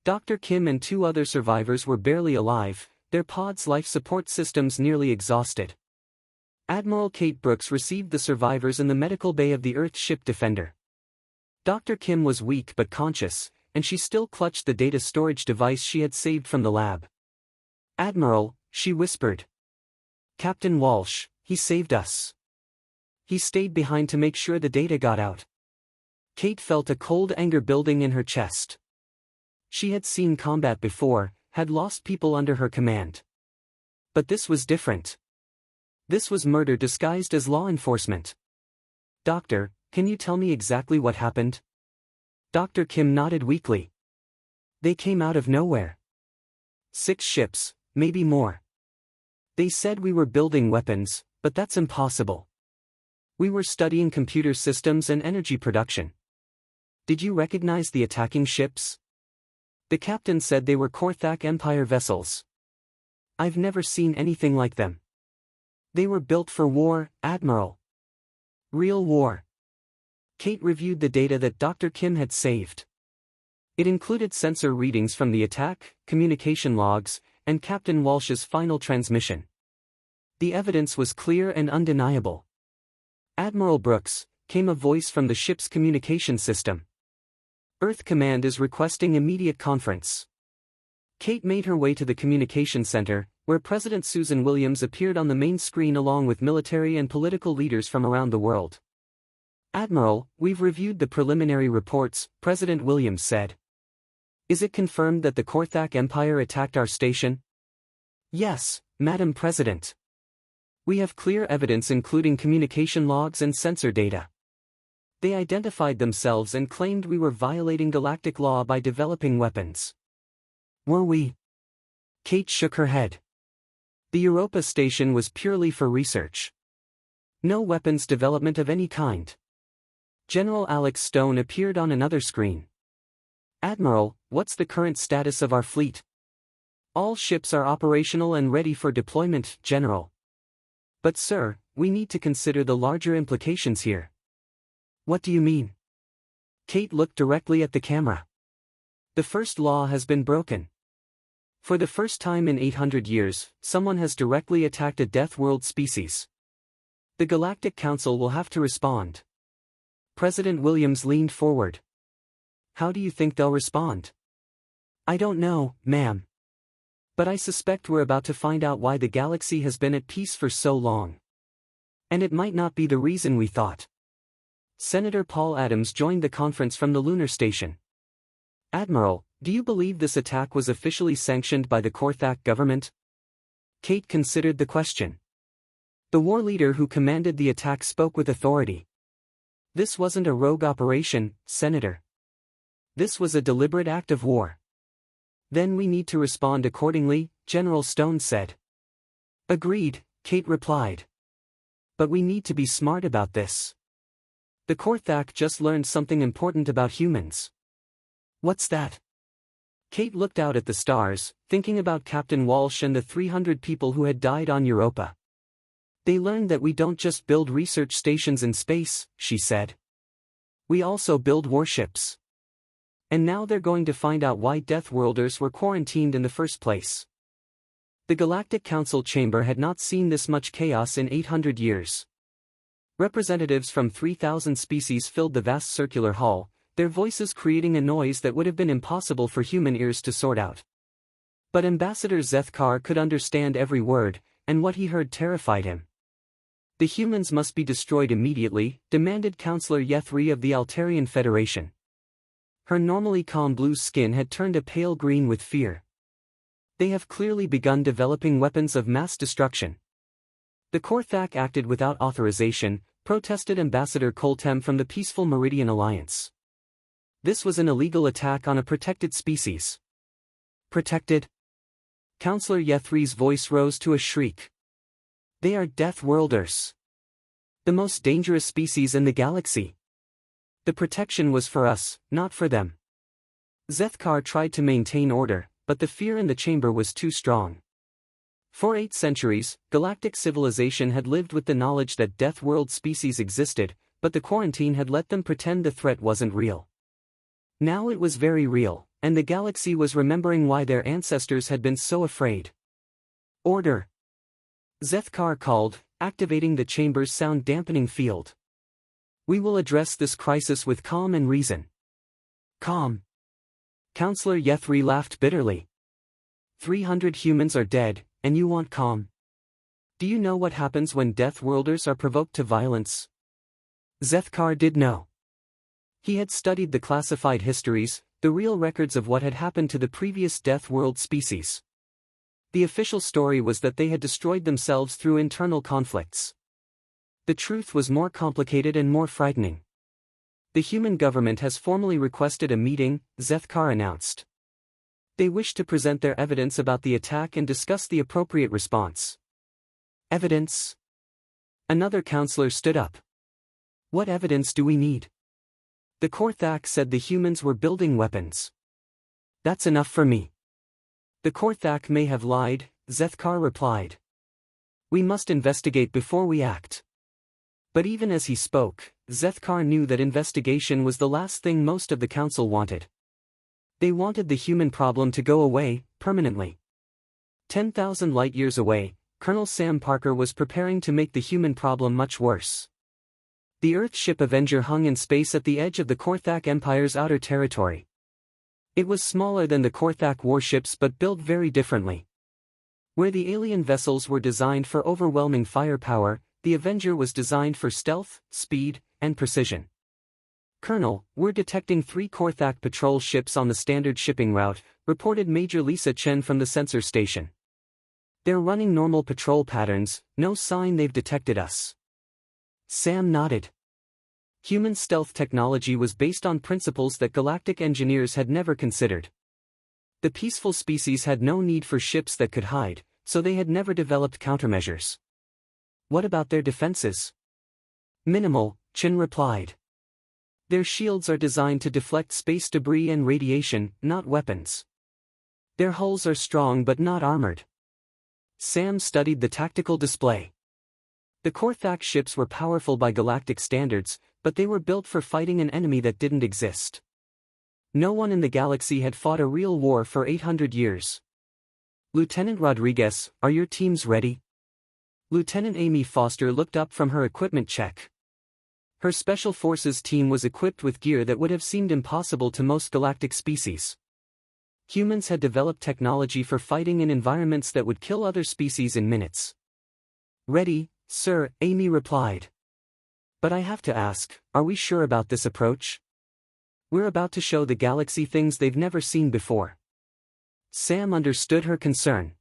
Dr. Kim and 2 other survivors were barely alive, their pod's life support systems nearly exhausted. Admiral Kate Brooks received the survivors in the medical bay of the Earth ship Defender. Dr. Kim was weak but conscious, and she still clutched the data storage device she had saved from the lab. "Admiral," she whispered. "Captain Walsh, he saved us. He stayed behind to make sure the data got out." Kate felt a cold anger building in her chest. She had seen combat before, had lost people under her command. But this was different. This was murder disguised as law enforcement. "Doctor, can you tell me exactly what happened?" Dr. Kim nodded weakly. "They came out of nowhere. 6 ships, maybe more. They said we were building weapons, but that's impossible. We were studying computer systems and energy production." "Did you recognize the attacking ships?" "The captain said they were Korthak Empire vessels. I've never seen anything like them. They were built for war, Admiral. Real war." Kate reviewed the data that Dr. Kim had saved. It included sensor readings from the attack, communication logs, and Captain Walsh's final transmission. The evidence was clear and undeniable. "Admiral Brooks," came a voice from the ship's communication system. "Earth Command is requesting immediate conference." Kate made her way to the communication center, where President Susan Williams appeared on the main screen along with military and political leaders from around the world. "Admiral, we've reviewed the preliminary reports," President Williams said. "Is it confirmed that the Korthak Empire attacked our station?" "Yes, Madam President. We have clear evidence including communication logs and sensor data. They identified themselves and claimed we were violating galactic law by developing weapons." "Were we?" Kate shook her head. "The Europa station was purely for research. No weapons development of any kind." General Alex Stone appeared on another screen. "Admiral, what's the current status of our fleet?" "All ships are operational and ready for deployment, General." "But sir, we need to consider the larger implications here." "What do you mean?" Kate looked directly at the camera. "The first law has been broken. For the first time in 800 years, someone has directly attacked a deathworld species. The Galactic Council will have to respond." President Williams leaned forward. "How do you think they'll respond?" "I don't know, ma'am. But I suspect we're about to find out why the galaxy has been at peace for so long. And it might not be the reason we thought." Senator Paul Adams joined the conference from the lunar station. "Admiral, do you believe this attack was officially sanctioned by the Korthak government?" Kate considered the question. The war leader who commanded the attack spoke with authority. "This wasn't a rogue operation, Senator. This was a deliberate act of war." "Then we need to respond accordingly," General Stone said. "Agreed," Kate replied. "But we need to be smart about this. The Korthak just learned something important about humans." "What's that?" Kate looked out at the stars, thinking about Captain Walsh and the 300 people who had died on Europa. "They learned that we don't just build research stations in space," she said. "We also build warships. And now they're going to find out why deathworlders were quarantined in the first place." The Galactic Council chamber had not seen this much chaos in 800 years. Representatives from 3,000 species filled the vast circular hall, their voices creating a noise that would have been impossible for human ears to sort out. But Ambassador Zethkar could understand every word, and what he heard terrified him. "The humans must be destroyed immediately," demanded Councillor Yethri of the Altarian Federation. Her normally calm blue skin had turned a pale green with fear. "They have clearly begun developing weapons of mass destruction." "The Korthak acted without authorization," protested Ambassador Koltem from the Peaceful Meridian Alliance. "This was an illegal attack on a protected species. Protected? Counselor Yethri's voice rose to a shriek. They are deathworlders. The most dangerous species in the galaxy. The protection was for us, not for them. Zethkar tried to maintain order, but the fear in the chamber was too strong. For 8 centuries, galactic civilization had lived with the knowledge that deathworld species existed, but the quarantine had let them pretend the threat wasn't real. Now it was very real, and the galaxy was remembering why their ancestors had been so afraid. Order! Zethkar called, activating the chamber's sound-dampening field. We will address this crisis with calm and reason. Calm. Counselor Yethri laughed bitterly. 300 humans are dead, and you want calm? Do you know what happens when deathworlders are provoked to violence? Zethkar did know. He had studied the classified histories, the real records of what had happened to the previous deathworld species. The official story was that they had destroyed themselves through internal conflicts. The truth was more complicated and more frightening. The human government has formally requested a meeting, Zethkar announced. They wish to present their evidence about the attack and discuss the appropriate response. Evidence? Another counselor stood up. What evidence do we need? The Korthak said the humans were building weapons. That's enough for me. The Korthak may have lied, Zethkar replied. We must investigate before we act. But even as he spoke, Zethkar knew that investigation was the last thing most of the council wanted. They wanted the human problem to go away, permanently. 10,000 light-years away, Colonel Sam Parker was preparing to make the human problem much worse. The Earth ship Avenger hung in space at the edge of the Korthak Empire's outer territory. It was smaller than the Korthak warships but built very differently. Where the alien vessels were designed for overwhelming firepower, the Avenger was designed for stealth, speed, and precision. Colonel, we're detecting 3 Korthak patrol ships on the standard shipping route, reported Major Lisa Chen from the sensor station. They're running normal patrol patterns, no sign they've detected us. Sam nodded. Human stealth technology was based on principles that galactic engineers had never considered. The peaceful species had no need for ships that could hide, so they had never developed countermeasures. What about their defenses? Minimal, Chen replied. Their shields are designed to deflect space debris and radiation, not weapons. Their hulls are strong but not armored. Sam studied the tactical display. The Korthak ships were powerful by galactic standards, but they were built for fighting an enemy that didn't exist. No one in the galaxy had fought a real war for 800 years. Lieutenant Rodriguez, are your teams ready? Lieutenant Amy Foster looked up from her equipment check. Her Special Forces team was equipped with gear that would have seemed impossible to most galactic species. Humans had developed technology for fighting in environments that would kill other species in minutes. Ready, sir, Amy replied. But I have to ask, are we sure about this approach? We're about to show the galaxy things they've never seen before. Sam understood her concern.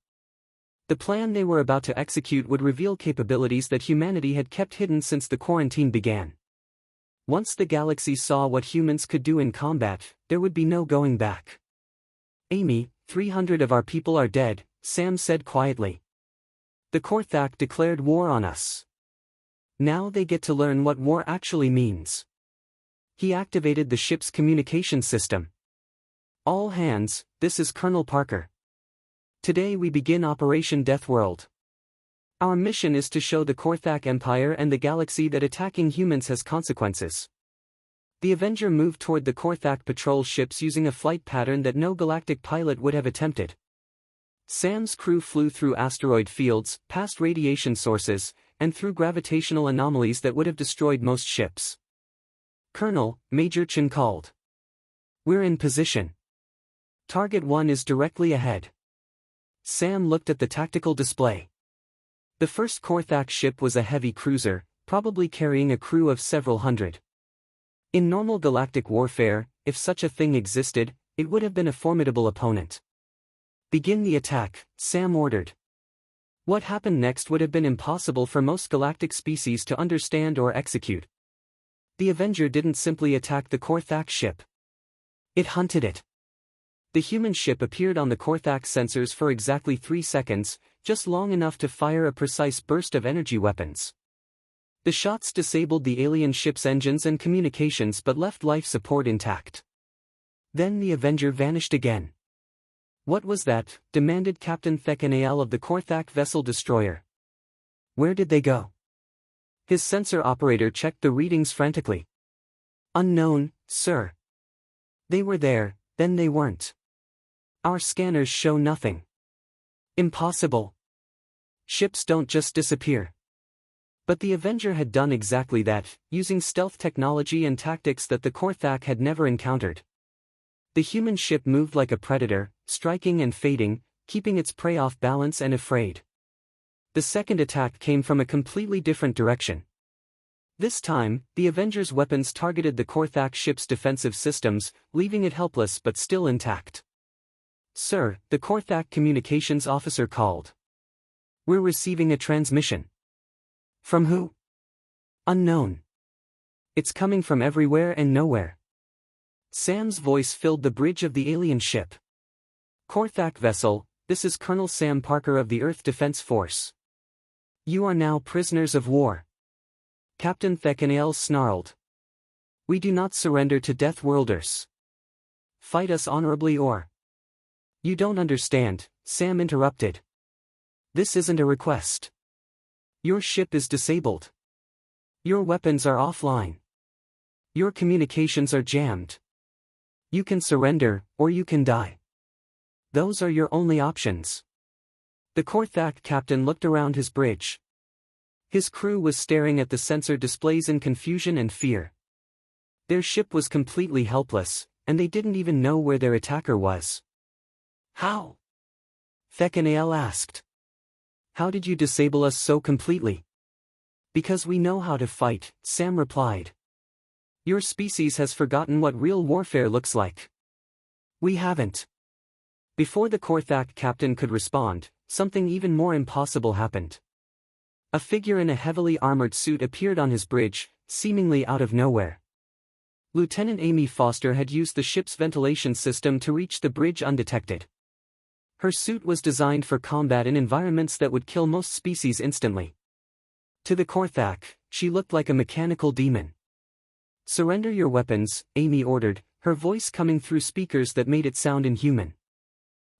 The plan they were about to execute would reveal capabilities that humanity had kept hidden since the quarantine began. Once the galaxy saw what humans could do in combat, there would be no going back. Amy, 300 of our people are dead, Sam said quietly. The Korthak declared war on us. Now they get to learn what war actually means. He activated the ship's communication system. All hands, this is Colonel Parker. Today we begin Operation Deathworld. Our mission is to show the Korthak Empire and the galaxy that attacking humans has consequences. The Avenger moved toward the Korthak patrol ships using a flight pattern that no galactic pilot would have attempted. Sam's crew flew through asteroid fields, past radiation sources, and through gravitational anomalies that would have destroyed most ships. Colonel, Major Chen called. We're in position. Target 1 is directly ahead. Sam looked at the tactical display. The first Korthak ship was a heavy cruiser, probably carrying a crew of several hundred. In normal galactic warfare, if such a thing existed, it would have been a formidable opponent. Begin the attack, Sam ordered. What happened next would have been impossible for most galactic species to understand or execute. The Avenger didn't simply attack the Korthak ship. It hunted it. The human ship appeared on the Korthak sensors for exactly 3 seconds, just long enough to fire a precise burst of energy weapons. The shots disabled the alien ship's engines and communications but left life support intact. Then the Avenger vanished again. "What was that?" demanded Captain Thekanael of the Korthak vessel destroyer. "Where did they go?" His sensor operator checked the readings frantically. "Unknown, sir. They were there, then they weren't. Our scanners show nothing." "Impossible. Ships don't just disappear." But the Avenger had done exactly that, using stealth technology and tactics that the Korthak had never encountered. The human ship moved like a predator, striking and fading, keeping its prey off balance and afraid. The second attack came from a completely different direction. This time, the Avenger's weapons targeted the Korthak ship's defensive systems, leaving it helpless but still intact. "Sir," the Korthak communications officer called. "We're receiving a transmission." "From who?" "Unknown. It's coming from everywhere and nowhere." Sam's voice filled the bridge of the alien ship. "Korthak vessel, this is Colonel Sam Parker of the Earth Defense Force. You are now prisoners of war." Captain Thekanael snarled. "We do not surrender to deathworlders. Fight us honorably or—" "You don't understand," Sam interrupted. "This isn't a request. Your ship is disabled. Your weapons are offline. Your communications are jammed. You can surrender, or you can die. Those are your only options." The Korthak captain looked around his bridge. His crew was staring at the sensor displays in confusion and fear. Their ship was completely helpless, and they didn't even know where their attacker was. "How?" Thekanael asked. "How did you disable us so completely?" "Because we know how to fight," Sam replied. "Your species has forgotten what real warfare looks like. We haven't." Before the Korthak captain could respond, something even more impossible happened. A figure in a heavily armored suit appeared on his bridge, seemingly out of nowhere. Lieutenant Amy Foster had used the ship's ventilation system to reach the bridge undetected. Her suit was designed for combat in environments that would kill most species instantly. To the Korthak, she looked like a mechanical demon. "Surrender your weapons," Amy ordered, her voice coming through speakers that made it sound inhuman.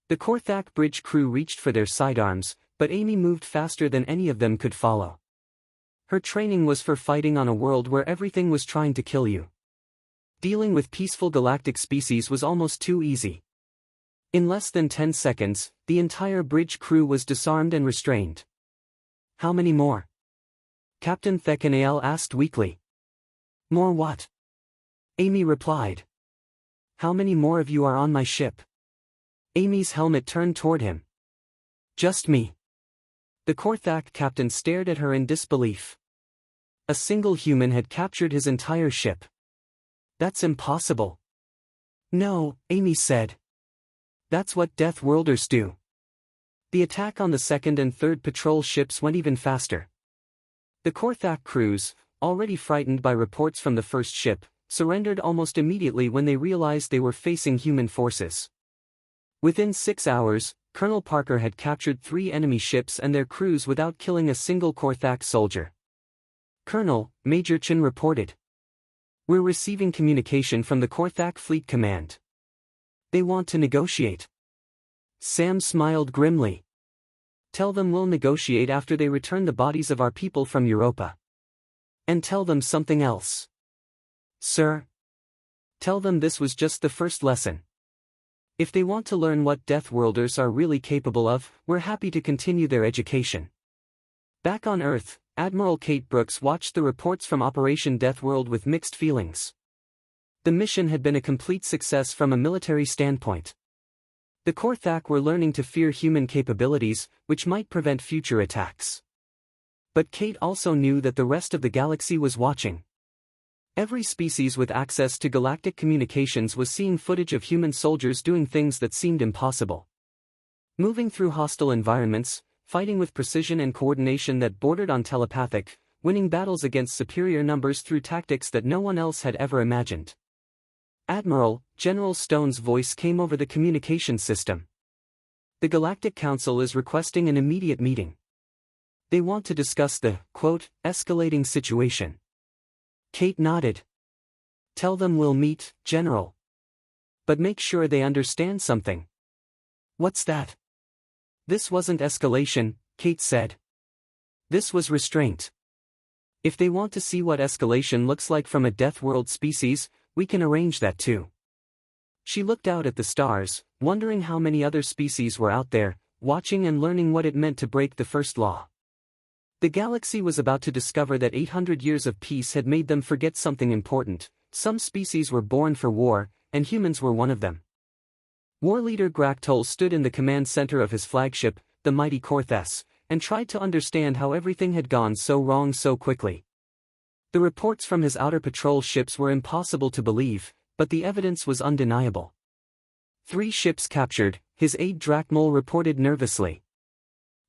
The Korthak bridge crew reached for their sidearms, but Amy moved faster than any of them could follow. Her training was for fighting on a world where everything was trying to kill you. Dealing with peaceful galactic species was almost too easy. In less than 10 seconds, the entire bridge crew was disarmed and restrained. "How many more?" Captain Thekanael asked weakly. "More what?" Amy replied. "How many more of you are on my ship?" Amy's helmet turned toward him. "Just me." The Korthak captain stared at her in disbelief. A single human had captured his entire ship. "That's impossible." "No," Amy said. "That's what deathworlders do." The attack on the second and third patrol ships went even faster. The Korthak crews, already frightened by reports from the first ship, surrendered almost immediately when they realized they were facing human forces. Within 6 hours, Colonel Parker had captured 3 enemy ships and their crews without killing a single Korthak soldier. "Colonel," Major Chen reported. "We're receiving communication from the Korthak Fleet Command. They want to negotiate." Sam smiled grimly. "Tell them we'll negotiate after they return the bodies of our people from Europa. And tell them something else." "Sir?" "Tell them this was just the first lesson. If they want to learn what deathworlders are really capable of, we're happy to continue their education." Back on Earth, Admiral Kate Brooks watched the reports from Operation Deathworld with mixed feelings. The mission had been a complete success from a military standpoint. The Korthak were learning to fear human capabilities, which might prevent future attacks. But Kate also knew that the rest of the galaxy was watching. Every species with access to galactic communications was seeing footage of human soldiers doing things that seemed impossible. Moving through hostile environments, fighting with precision and coordination that bordered on telepathic, winning battles against superior numbers through tactics that no one else had ever imagined. Admiral, General Stone's voice came over the communication system. The Galactic Council is requesting an immediate meeting. They want to discuss the, quote, escalating situation. Kate nodded. Tell them we'll meet, General. But make sure they understand something. What's that? This wasn't escalation, Kate said. This was restraint. If they want to see what escalation looks like from a Deathworld species, we can arrange that too. She looked out at the stars, wondering how many other species were out there, watching and learning what it meant to break the first law. The galaxy was about to discover that 800 years of peace had made them forget something important. Some species were born for war, and humans were one of them. War leader Graktol stood in the command center of his flagship, the mighty Korthess, and tried to understand how everything had gone so wrong so quickly. The reports from his outer patrol ships were impossible to believe, but the evidence was undeniable. 3 ships captured, his aide Drakmol reported nervously.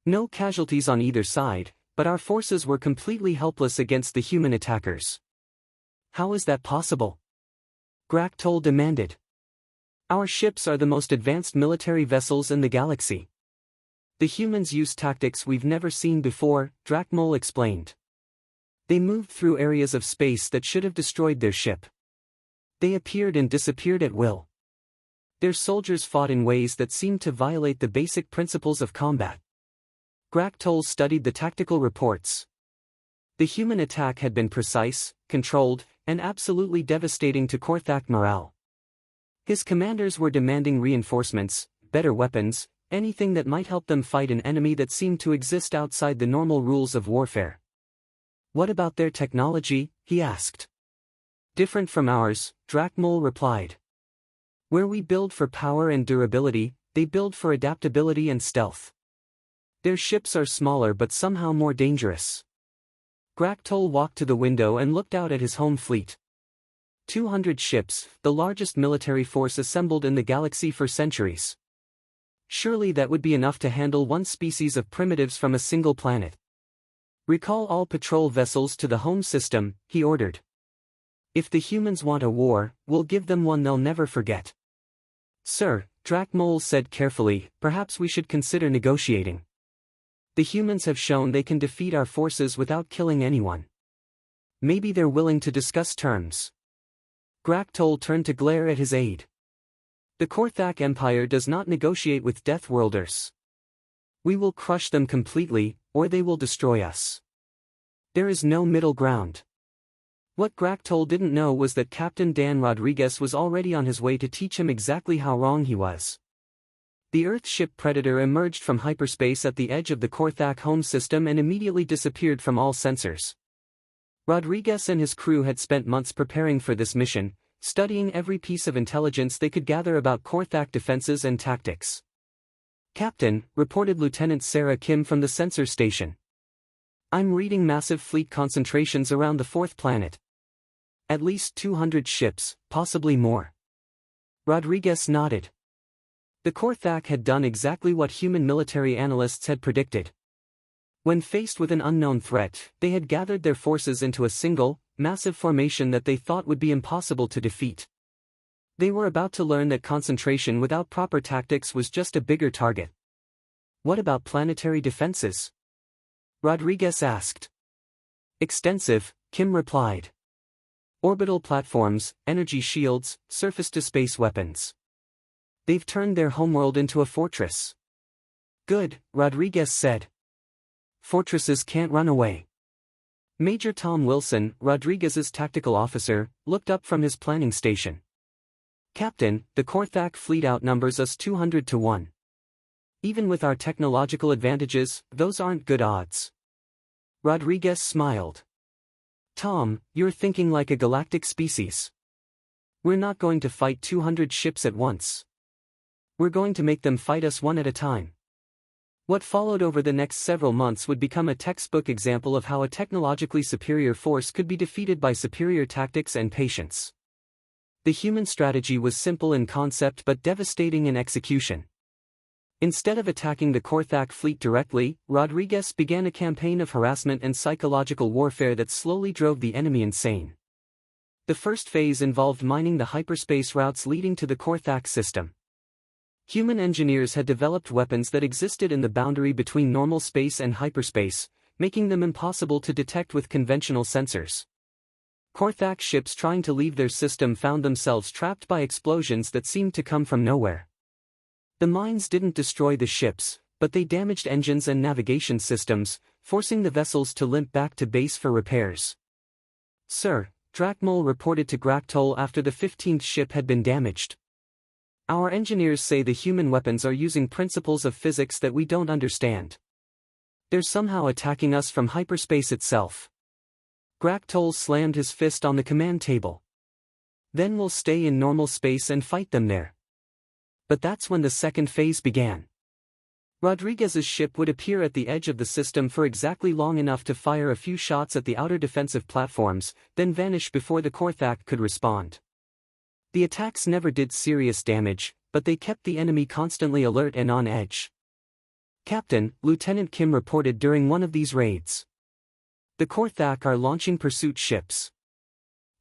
No casualties on either side, but our forces were completely helpless against the human attackers. How is that possible? Graktol demanded. Our ships are the most advanced military vessels in the galaxy. The humans use tactics we've never seen before, Drakmol explained. They moved through areas of space that should have destroyed their ship. They appeared and disappeared at will. Their soldiers fought in ways that seemed to violate the basic principles of combat. Graktol studied the tactical reports. The human attack had been precise, controlled, and absolutely devastating to Korthak morale. His commanders were demanding reinforcements, better weapons, anything that might help them fight an enemy that seemed to exist outside the normal rules of warfare. What about their technology? He asked. Different from ours, Drakmol replied. Where we build for power and durability, they build for adaptability and stealth. Their ships are smaller but somehow more dangerous. Graktol walked to the window and looked out at his home fleet. 200 ships, the largest military force assembled in the galaxy for centuries. Surely that would be enough to handle one species of primitives from a single planet. Recall all patrol vessels to the home system, he ordered. If the humans want a war, we'll give them one they'll never forget. Sir, Drakmol said carefully, perhaps we should consider negotiating. The humans have shown they can defeat our forces without killing anyone. Maybe they're willing to discuss terms. Graktol turned to glare at his aide. The Korthak Empire does not negotiate with Deathworlders. We will crush them completely, or they will destroy us. There is no middle ground. What Graktol didn't know was that Captain Dan Rodriguez was already on his way to teach him exactly how wrong he was. The Earth ship Predator emerged from hyperspace at the edge of the Korthak home system and immediately disappeared from all sensors. Rodriguez and his crew had spent months preparing for this mission, studying every piece of intelligence they could gather about Korthak defenses and tactics. Captain, reported Lieutenant Sarah Kim from the sensor station. I'm reading massive fleet concentrations around the 4th planet. At least 200 ships, possibly more. Rodriguez nodded. The Korthak had done exactly what human military analysts had predicted. When faced with an unknown threat, they had gathered their forces into a single, massive formation that they thought would be impossible to defeat. They were about to learn that concentration without proper tactics was just a bigger target. What about planetary defenses? Rodriguez asked. Extensive, Kim replied. Orbital platforms, energy shields, surface-to-space weapons. They've turned their homeworld into a fortress. Good, Rodriguez said. Fortresses can't run away. Major Tom Wilson, Rodriguez's tactical officer, looked up from his planning station. Captain, the Korthak fleet outnumbers us 200 to 1. Even with our technological advantages, those aren't good odds. Rodriguez smiled. Tom, you're thinking like a galactic species. We're not going to fight 200 ships at once. We're going to make them fight us one at a time. What followed over the next several months would become a textbook example of how a technologically superior force could be defeated by superior tactics and patience. The human strategy was simple in concept but devastating in execution. Instead of attacking the Korthak fleet directly, Rodriguez began a campaign of harassment and psychological warfare that slowly drove the enemy insane. The first phase involved mining the hyperspace routes leading to the Korthak system. Human engineers had developed weapons that existed in the boundary between normal space and hyperspace, making them impossible to detect with conventional sensors. Korthak ships trying to leave their system found themselves trapped by explosions that seemed to come from nowhere. The mines didn't destroy the ships, but they damaged engines and navigation systems, forcing the vessels to limp back to base for repairs. Sir, Drakmol reported to Graktol after the 15th ship had been damaged. Our engineers say the human weapons are using principles of physics that we don't understand. They're somehow attacking us from hyperspace itself. Graktol slammed his fist on the command table. Then we'll stay in normal space and fight them there. But that's when the second phase began. Rodriguez's ship would appear at the edge of the system for exactly long enough to fire a few shots at the outer defensive platforms, then vanish before the Korthak could respond. The attacks never did serious damage, but they kept the enemy constantly alert and on edge. Captain, Lieutenant Kim reported during one of these raids. The Korthak are launching pursuit ships.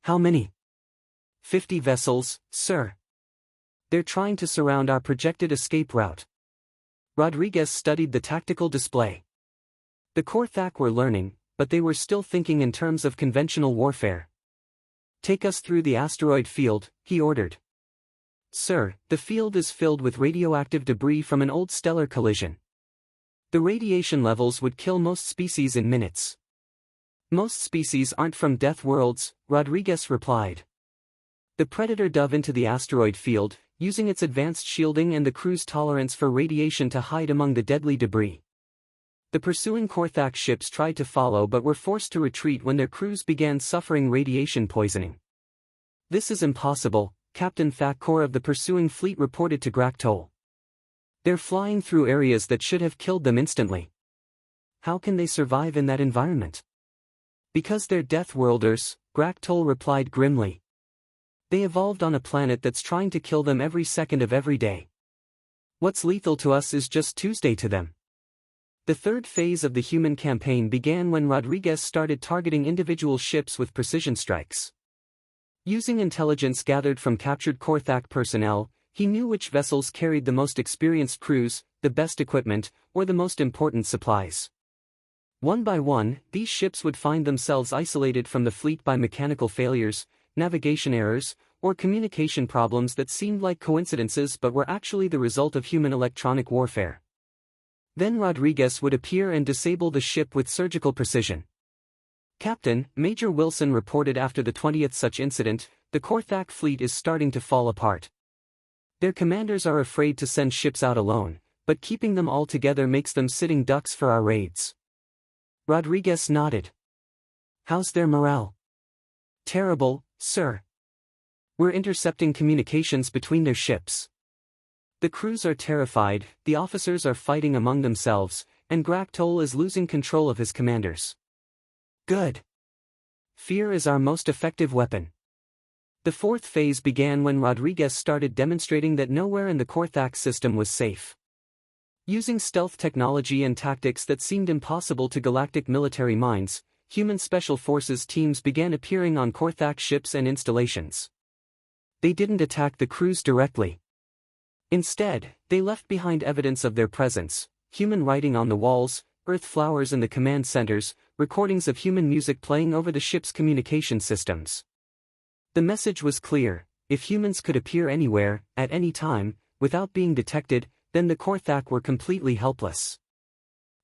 How many? 50 vessels, sir. They're trying to surround our projected escape route. Rodriguez studied the tactical display. The Korthak were learning, but they were still thinking in terms of conventional warfare. Take us through the asteroid field, he ordered. Sir, the field is filled with radioactive debris from an old stellar collision. The radiation levels would kill most species in minutes. Most species aren't from deathworlds, Rodriguez replied. The Predator dove into the asteroid field, using its advanced shielding and the crew's tolerance for radiation to hide among the deadly debris. The pursuing Korthak ships tried to follow but were forced to retreat when their crews began suffering radiation poisoning. This is impossible, Captain Thakor of the pursuing fleet reported to Graktol. They're flying through areas that should have killed them instantly. How can they survive in that environment? Because they're deathworlders, Graktol replied grimly. They evolved on a planet that's trying to kill them every second of every day. What's lethal to us is just Tuesday to them. The third phase of the human campaign began when Rodriguez started targeting individual ships with precision strikes. Using intelligence gathered from captured Korthak personnel, he knew which vessels carried the most experienced crews, the best equipment, or the most important supplies. One by one, these ships would find themselves isolated from the fleet by mechanical failures, navigation errors, or communication problems that seemed like coincidences but were actually the result of human electronic warfare. Then Rodriguez would appear and disable the ship with surgical precision. Captain, Major Wilson reported after the 20th such incident, the Korthak fleet is starting to fall apart. Their commanders are afraid to send ships out alone, but keeping them all together makes them sitting ducks for our raids. Rodriguez nodded. How's their morale? Terrible, sir. We're intercepting communications between their ships. The crews are terrified, the officers are fighting among themselves, and Graktol is losing control of his commanders. Good. Fear is our most effective weapon. The fourth phase began when Rodriguez started demonstrating that nowhere in the Korthak system was safe. Using stealth technology and tactics that seemed impossible to galactic military minds, human special forces teams began appearing on Korthak ships and installations. They didn't attack the crews directly. Instead, they left behind evidence of their presence, human writing on the walls, earth flowers in the command centers, recordings of human music playing over the ship's communication systems. The message was clear: if humans could appear anywhere, at any time, without being detected, then the Korthak were completely helpless.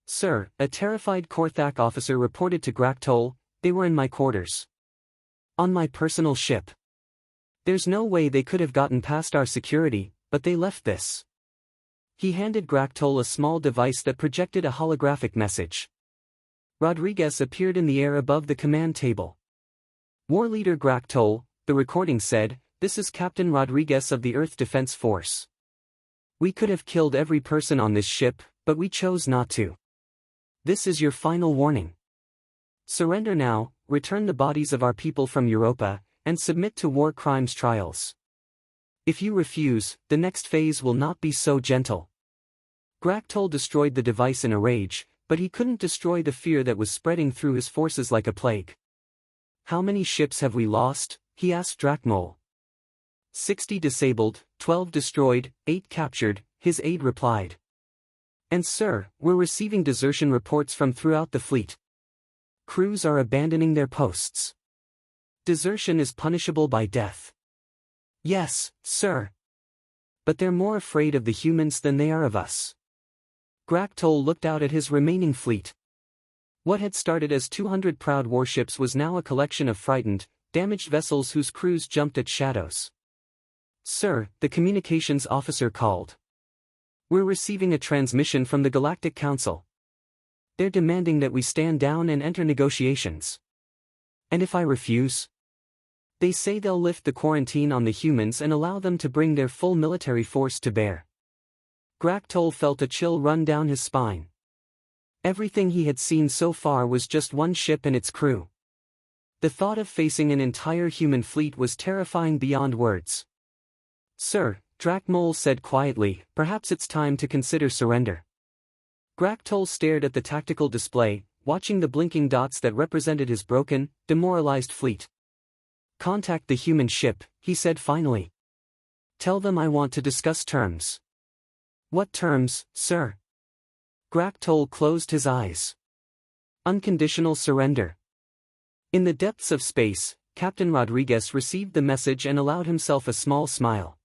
Sir, a terrified Korthak officer reported to Graktol, they were in my quarters. On my personal ship. There's no way they could have gotten past our security, but they left this. He handed Graktol a small device that projected a holographic message. Rodriguez appeared in the air above the command table. War Leader Graktol, the recording said, this is Captain Rodriguez of the Earth Defense Force. We could have killed every person on this ship, but we chose not to. This is your final warning. Surrender now, return the bodies of our people from Europa, and submit to war crimes trials. If you refuse, the next phase will not be so gentle. Graktol destroyed the device in a rage, but he couldn't destroy the fear that was spreading through his forces like a plague. How many ships have we lost? he asked Drakmol. 60 disabled, 12 destroyed, 8 captured, his aide replied. And sir, we're receiving desertion reports from throughout the fleet. Crews are abandoning their posts. Desertion is punishable by death. Yes, sir. But they're more afraid of the humans than they are of us. Graktol looked out at his remaining fleet. What had started as 200 proud warships was now a collection of frightened, damaged vessels whose crews jumped at shadows. Sir, the communications officer called. We're receiving a transmission from the Galactic Council. They're demanding that we stand down and enter negotiations. And if I refuse? They say they'll lift the quarantine on the humans and allow them to bring their full military force to bear. Graktol felt a chill run down his spine. Everything he had seen so far was just one ship and its crew. The thought of facing an entire human fleet was terrifying beyond words. Sir, Drakmol said quietly, perhaps it's time to consider surrender. Graktol stared at the tactical display, watching the blinking dots that represented his broken, demoralized fleet. Contact the human ship, he said finally. Tell them I want to discuss terms. What terms, sir? Graktol closed his eyes. Unconditional surrender. In the depths of space, Captain Rodriguez received the message and allowed himself a small smile.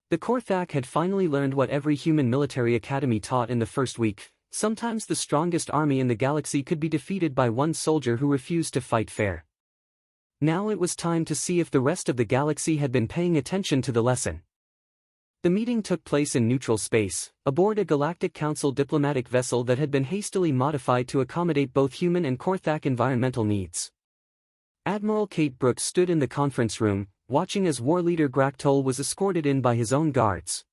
The Korthak had finally learned what every human military academy taught in the first week. Sometimes the strongest army in the galaxy could be defeated by one soldier who refused to fight fair. Now it was time to see if the rest of the galaxy had been paying attention to the lesson. The meeting took place in neutral space, aboard a Galactic Council diplomatic vessel that had been hastily modified to accommodate both human and Korthak environmental needs. Admiral Kate Brooks stood in the conference room, watching as war leader Graktol was escorted in by his own guards.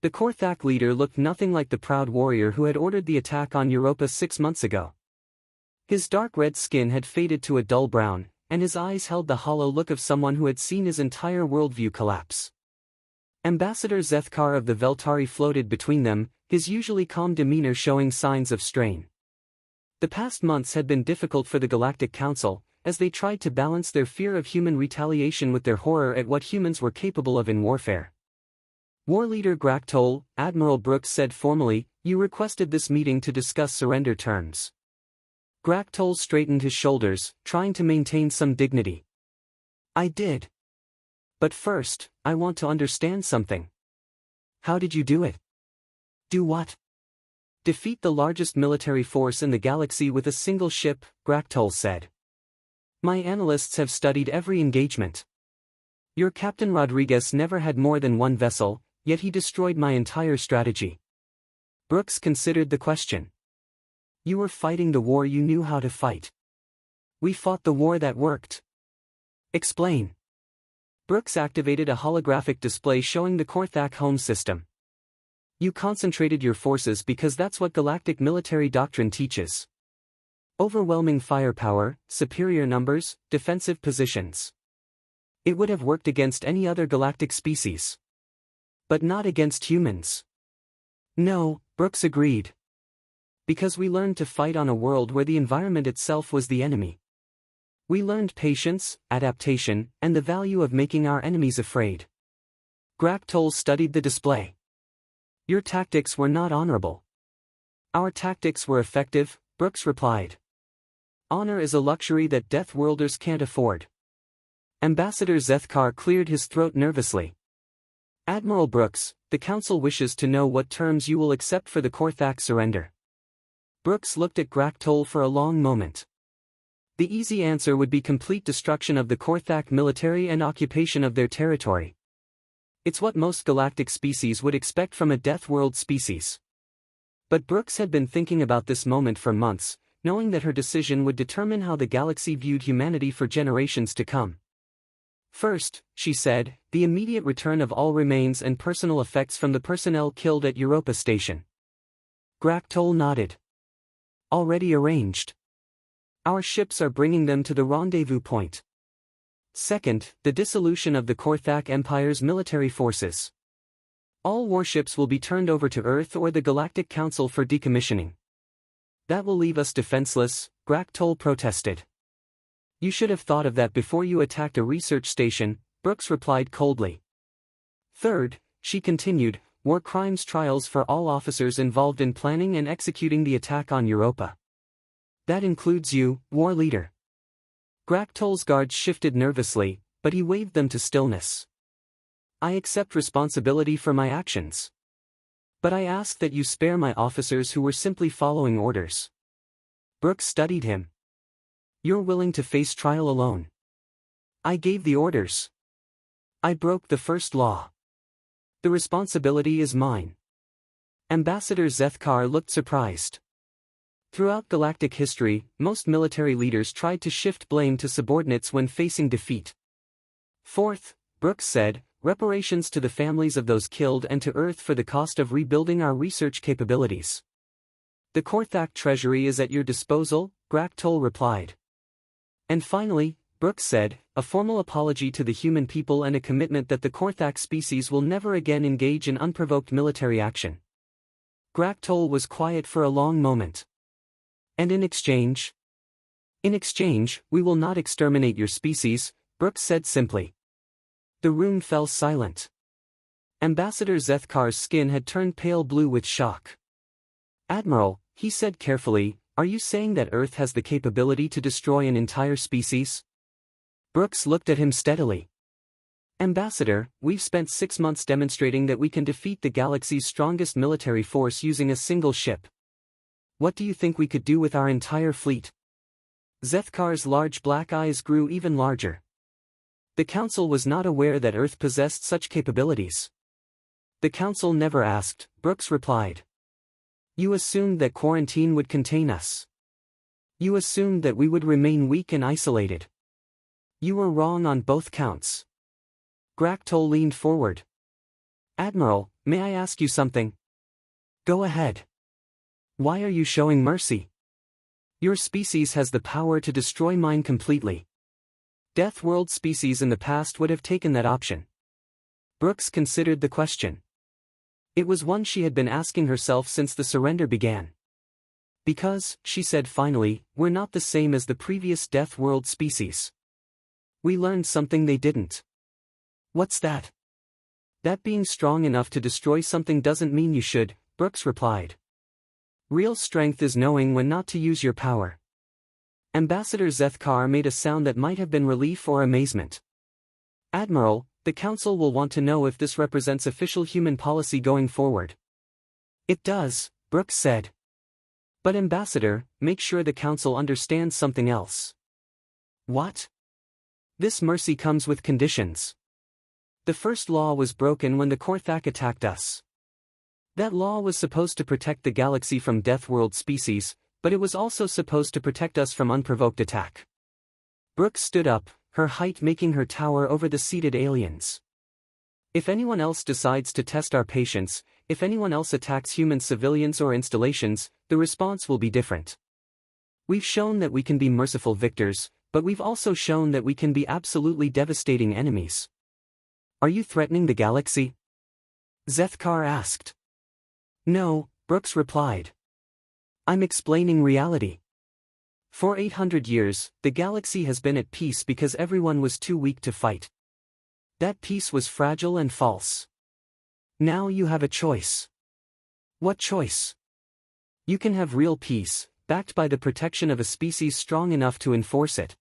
The Korthak leader looked nothing like the proud warrior who had ordered the attack on Europa 6 months ago. His dark red skin had faded to a dull brown, and his eyes held the hollow look of someone who had seen his entire worldview collapse. Ambassador Zethkar of the Veltari floated between them, his usually calm demeanor showing signs of strain. The past months had been difficult for the Galactic Council, as they tried to balance their fear of human retaliation with their horror at what humans were capable of in warfare. War leader Graktol, Admiral Brooks said formally, you requested this meeting to discuss surrender terms. Graktol straightened his shoulders, trying to maintain some dignity. I did. But first, I want to understand something. How did you do it? Do what? Defeat the largest military force in the galaxy with a single ship, Graktol said. My analysts have studied every engagement. Your Captain Rodriguez never had more than one vessel, yet he destroyed my entire strategy. Brooks considered the question. You were fighting the war you knew how to fight. We fought the war that worked. Explain. Brooks activated a holographic display showing the Korthak home system. You concentrated your forces because that's what galactic military doctrine teaches. Overwhelming firepower, superior numbers, defensive positions. It would have worked against any other galactic species. But not against humans. No, Brooks agreed. Because we learned to fight on a world where the environment itself was the enemy. We learned patience, adaptation, and the value of making our enemies afraid. Graktol studied the display. Your tactics were not honorable. Our tactics were effective, Brooks replied. Honor is a luxury that deathworlders can't afford. Ambassador Zethkar cleared his throat nervously. Admiral Brooks, the Council wishes to know what terms you will accept for the Korthak surrender. Brooks looked at Graktol for a long moment. The easy answer would be complete destruction of the Korthak military and occupation of their territory. It's what most galactic species would expect from a deathworld species. But Brooks had been thinking about this moment for months, knowing that her decision would determine how the galaxy viewed humanity for generations to come. First, she said, the immediate return of all remains and personal effects from the personnel killed at Europa Station. Graktol nodded. Already arranged. Our ships are bringing them to the rendezvous point. Second, the dissolution of the Korthak Empire's military forces. All warships will be turned over to Earth or the Galactic Council for decommissioning. That will leave us defenseless, Graktol protested. You should have thought of that before you attacked a research station, Brooks replied coldly. Third, she continued, war crimes trials for all officers involved in planning and executing the attack on Europa. That includes you, war leader. Graktol's guards shifted nervously, but he waved them to stillness. I accept responsibility for my actions. But I ask that you spare my officers who were simply following orders. Brooks studied him. You're willing to face trial alone. I gave the orders. I broke the first law. The responsibility is mine. Ambassador Zethkar looked surprised. Throughout galactic history, most military leaders tried to shift blame to subordinates when facing defeat. Fourth, Brooks said, reparations to the families of those killed and to Earth for the cost of rebuilding our research capabilities. The Korthak treasury is at your disposal, Graktol replied. And finally, Brooks said, a formal apology to the human people and a commitment that the Korthak species will never again engage in unprovoked military action. Graktol was quiet for a long moment. And in exchange? In exchange, we will not exterminate your species, Brooks said simply. The room fell silent. Ambassador Zethkar's skin had turned pale blue with shock. Admiral, he said carefully, are you saying that Earth has the capability to destroy an entire species? Brooks looked at him steadily. Ambassador, we've spent 6 months demonstrating that we can defeat the galaxy's strongest military force using a single ship. What do you think we could do with our entire fleet? Zethkar's large black eyes grew even larger. The Council was not aware that Earth possessed such capabilities. The Council never asked, Brooks replied. You assumed that quarantine would contain us. You assumed that we would remain weak and isolated. You were wrong on both counts. Graktol leaned forward. Admiral, may I ask you something? Go ahead. Why are you showing mercy? Your species has the power to destroy mine completely. Deathworld species in the past would have taken that option. Brooks considered the question. It was one she had been asking herself since the surrender began. Because, she said finally, we're not the same as the previous Deathworld species. We learned something they didn't. What's that? That being strong enough to destroy something doesn't mean you should, Brooks replied. Real strength is knowing when not to use your power. Ambassador Zethkar made a sound that might have been relief or amazement. Admiral, the Council will want to know if this represents official human policy going forward. It does, Brooks said. But Ambassador, make sure the Council understands something else. What? This mercy comes with conditions. The first law was broken when the Korthak attacked us. That law was supposed to protect the galaxy from Deathworld species, but it was also supposed to protect us from unprovoked attack. Brooks stood up, her height making her tower over the seated aliens. If anyone else decides to test our patience, if anyone else attacks human civilians or installations, the response will be different. We've shown that we can be merciful victors, but we've also shown that we can be absolutely devastating enemies. Are you threatening the galaxy? Zethkar asked. No, Brooks replied. I'm explaining reality. For 800 years, the galaxy has been at peace because everyone was too weak to fight. That peace was fragile and false. Now you have a choice. What choice? You can have real peace, backed by the protection of a species strong enough to enforce it.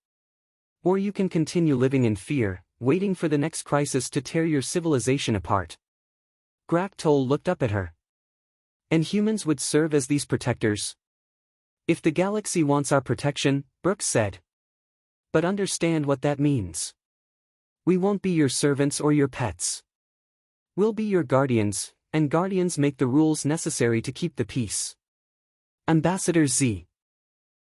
Or you can continue living in fear, waiting for the next crisis to tear your civilization apart. Graktol looked up at her. And humans would serve as these protectors? If the galaxy wants our protection, Brooks said. But understand what that means. We won't be your servants or your pets. We'll be your guardians, and guardians make the rules necessary to keep the peace. Ambassador Z.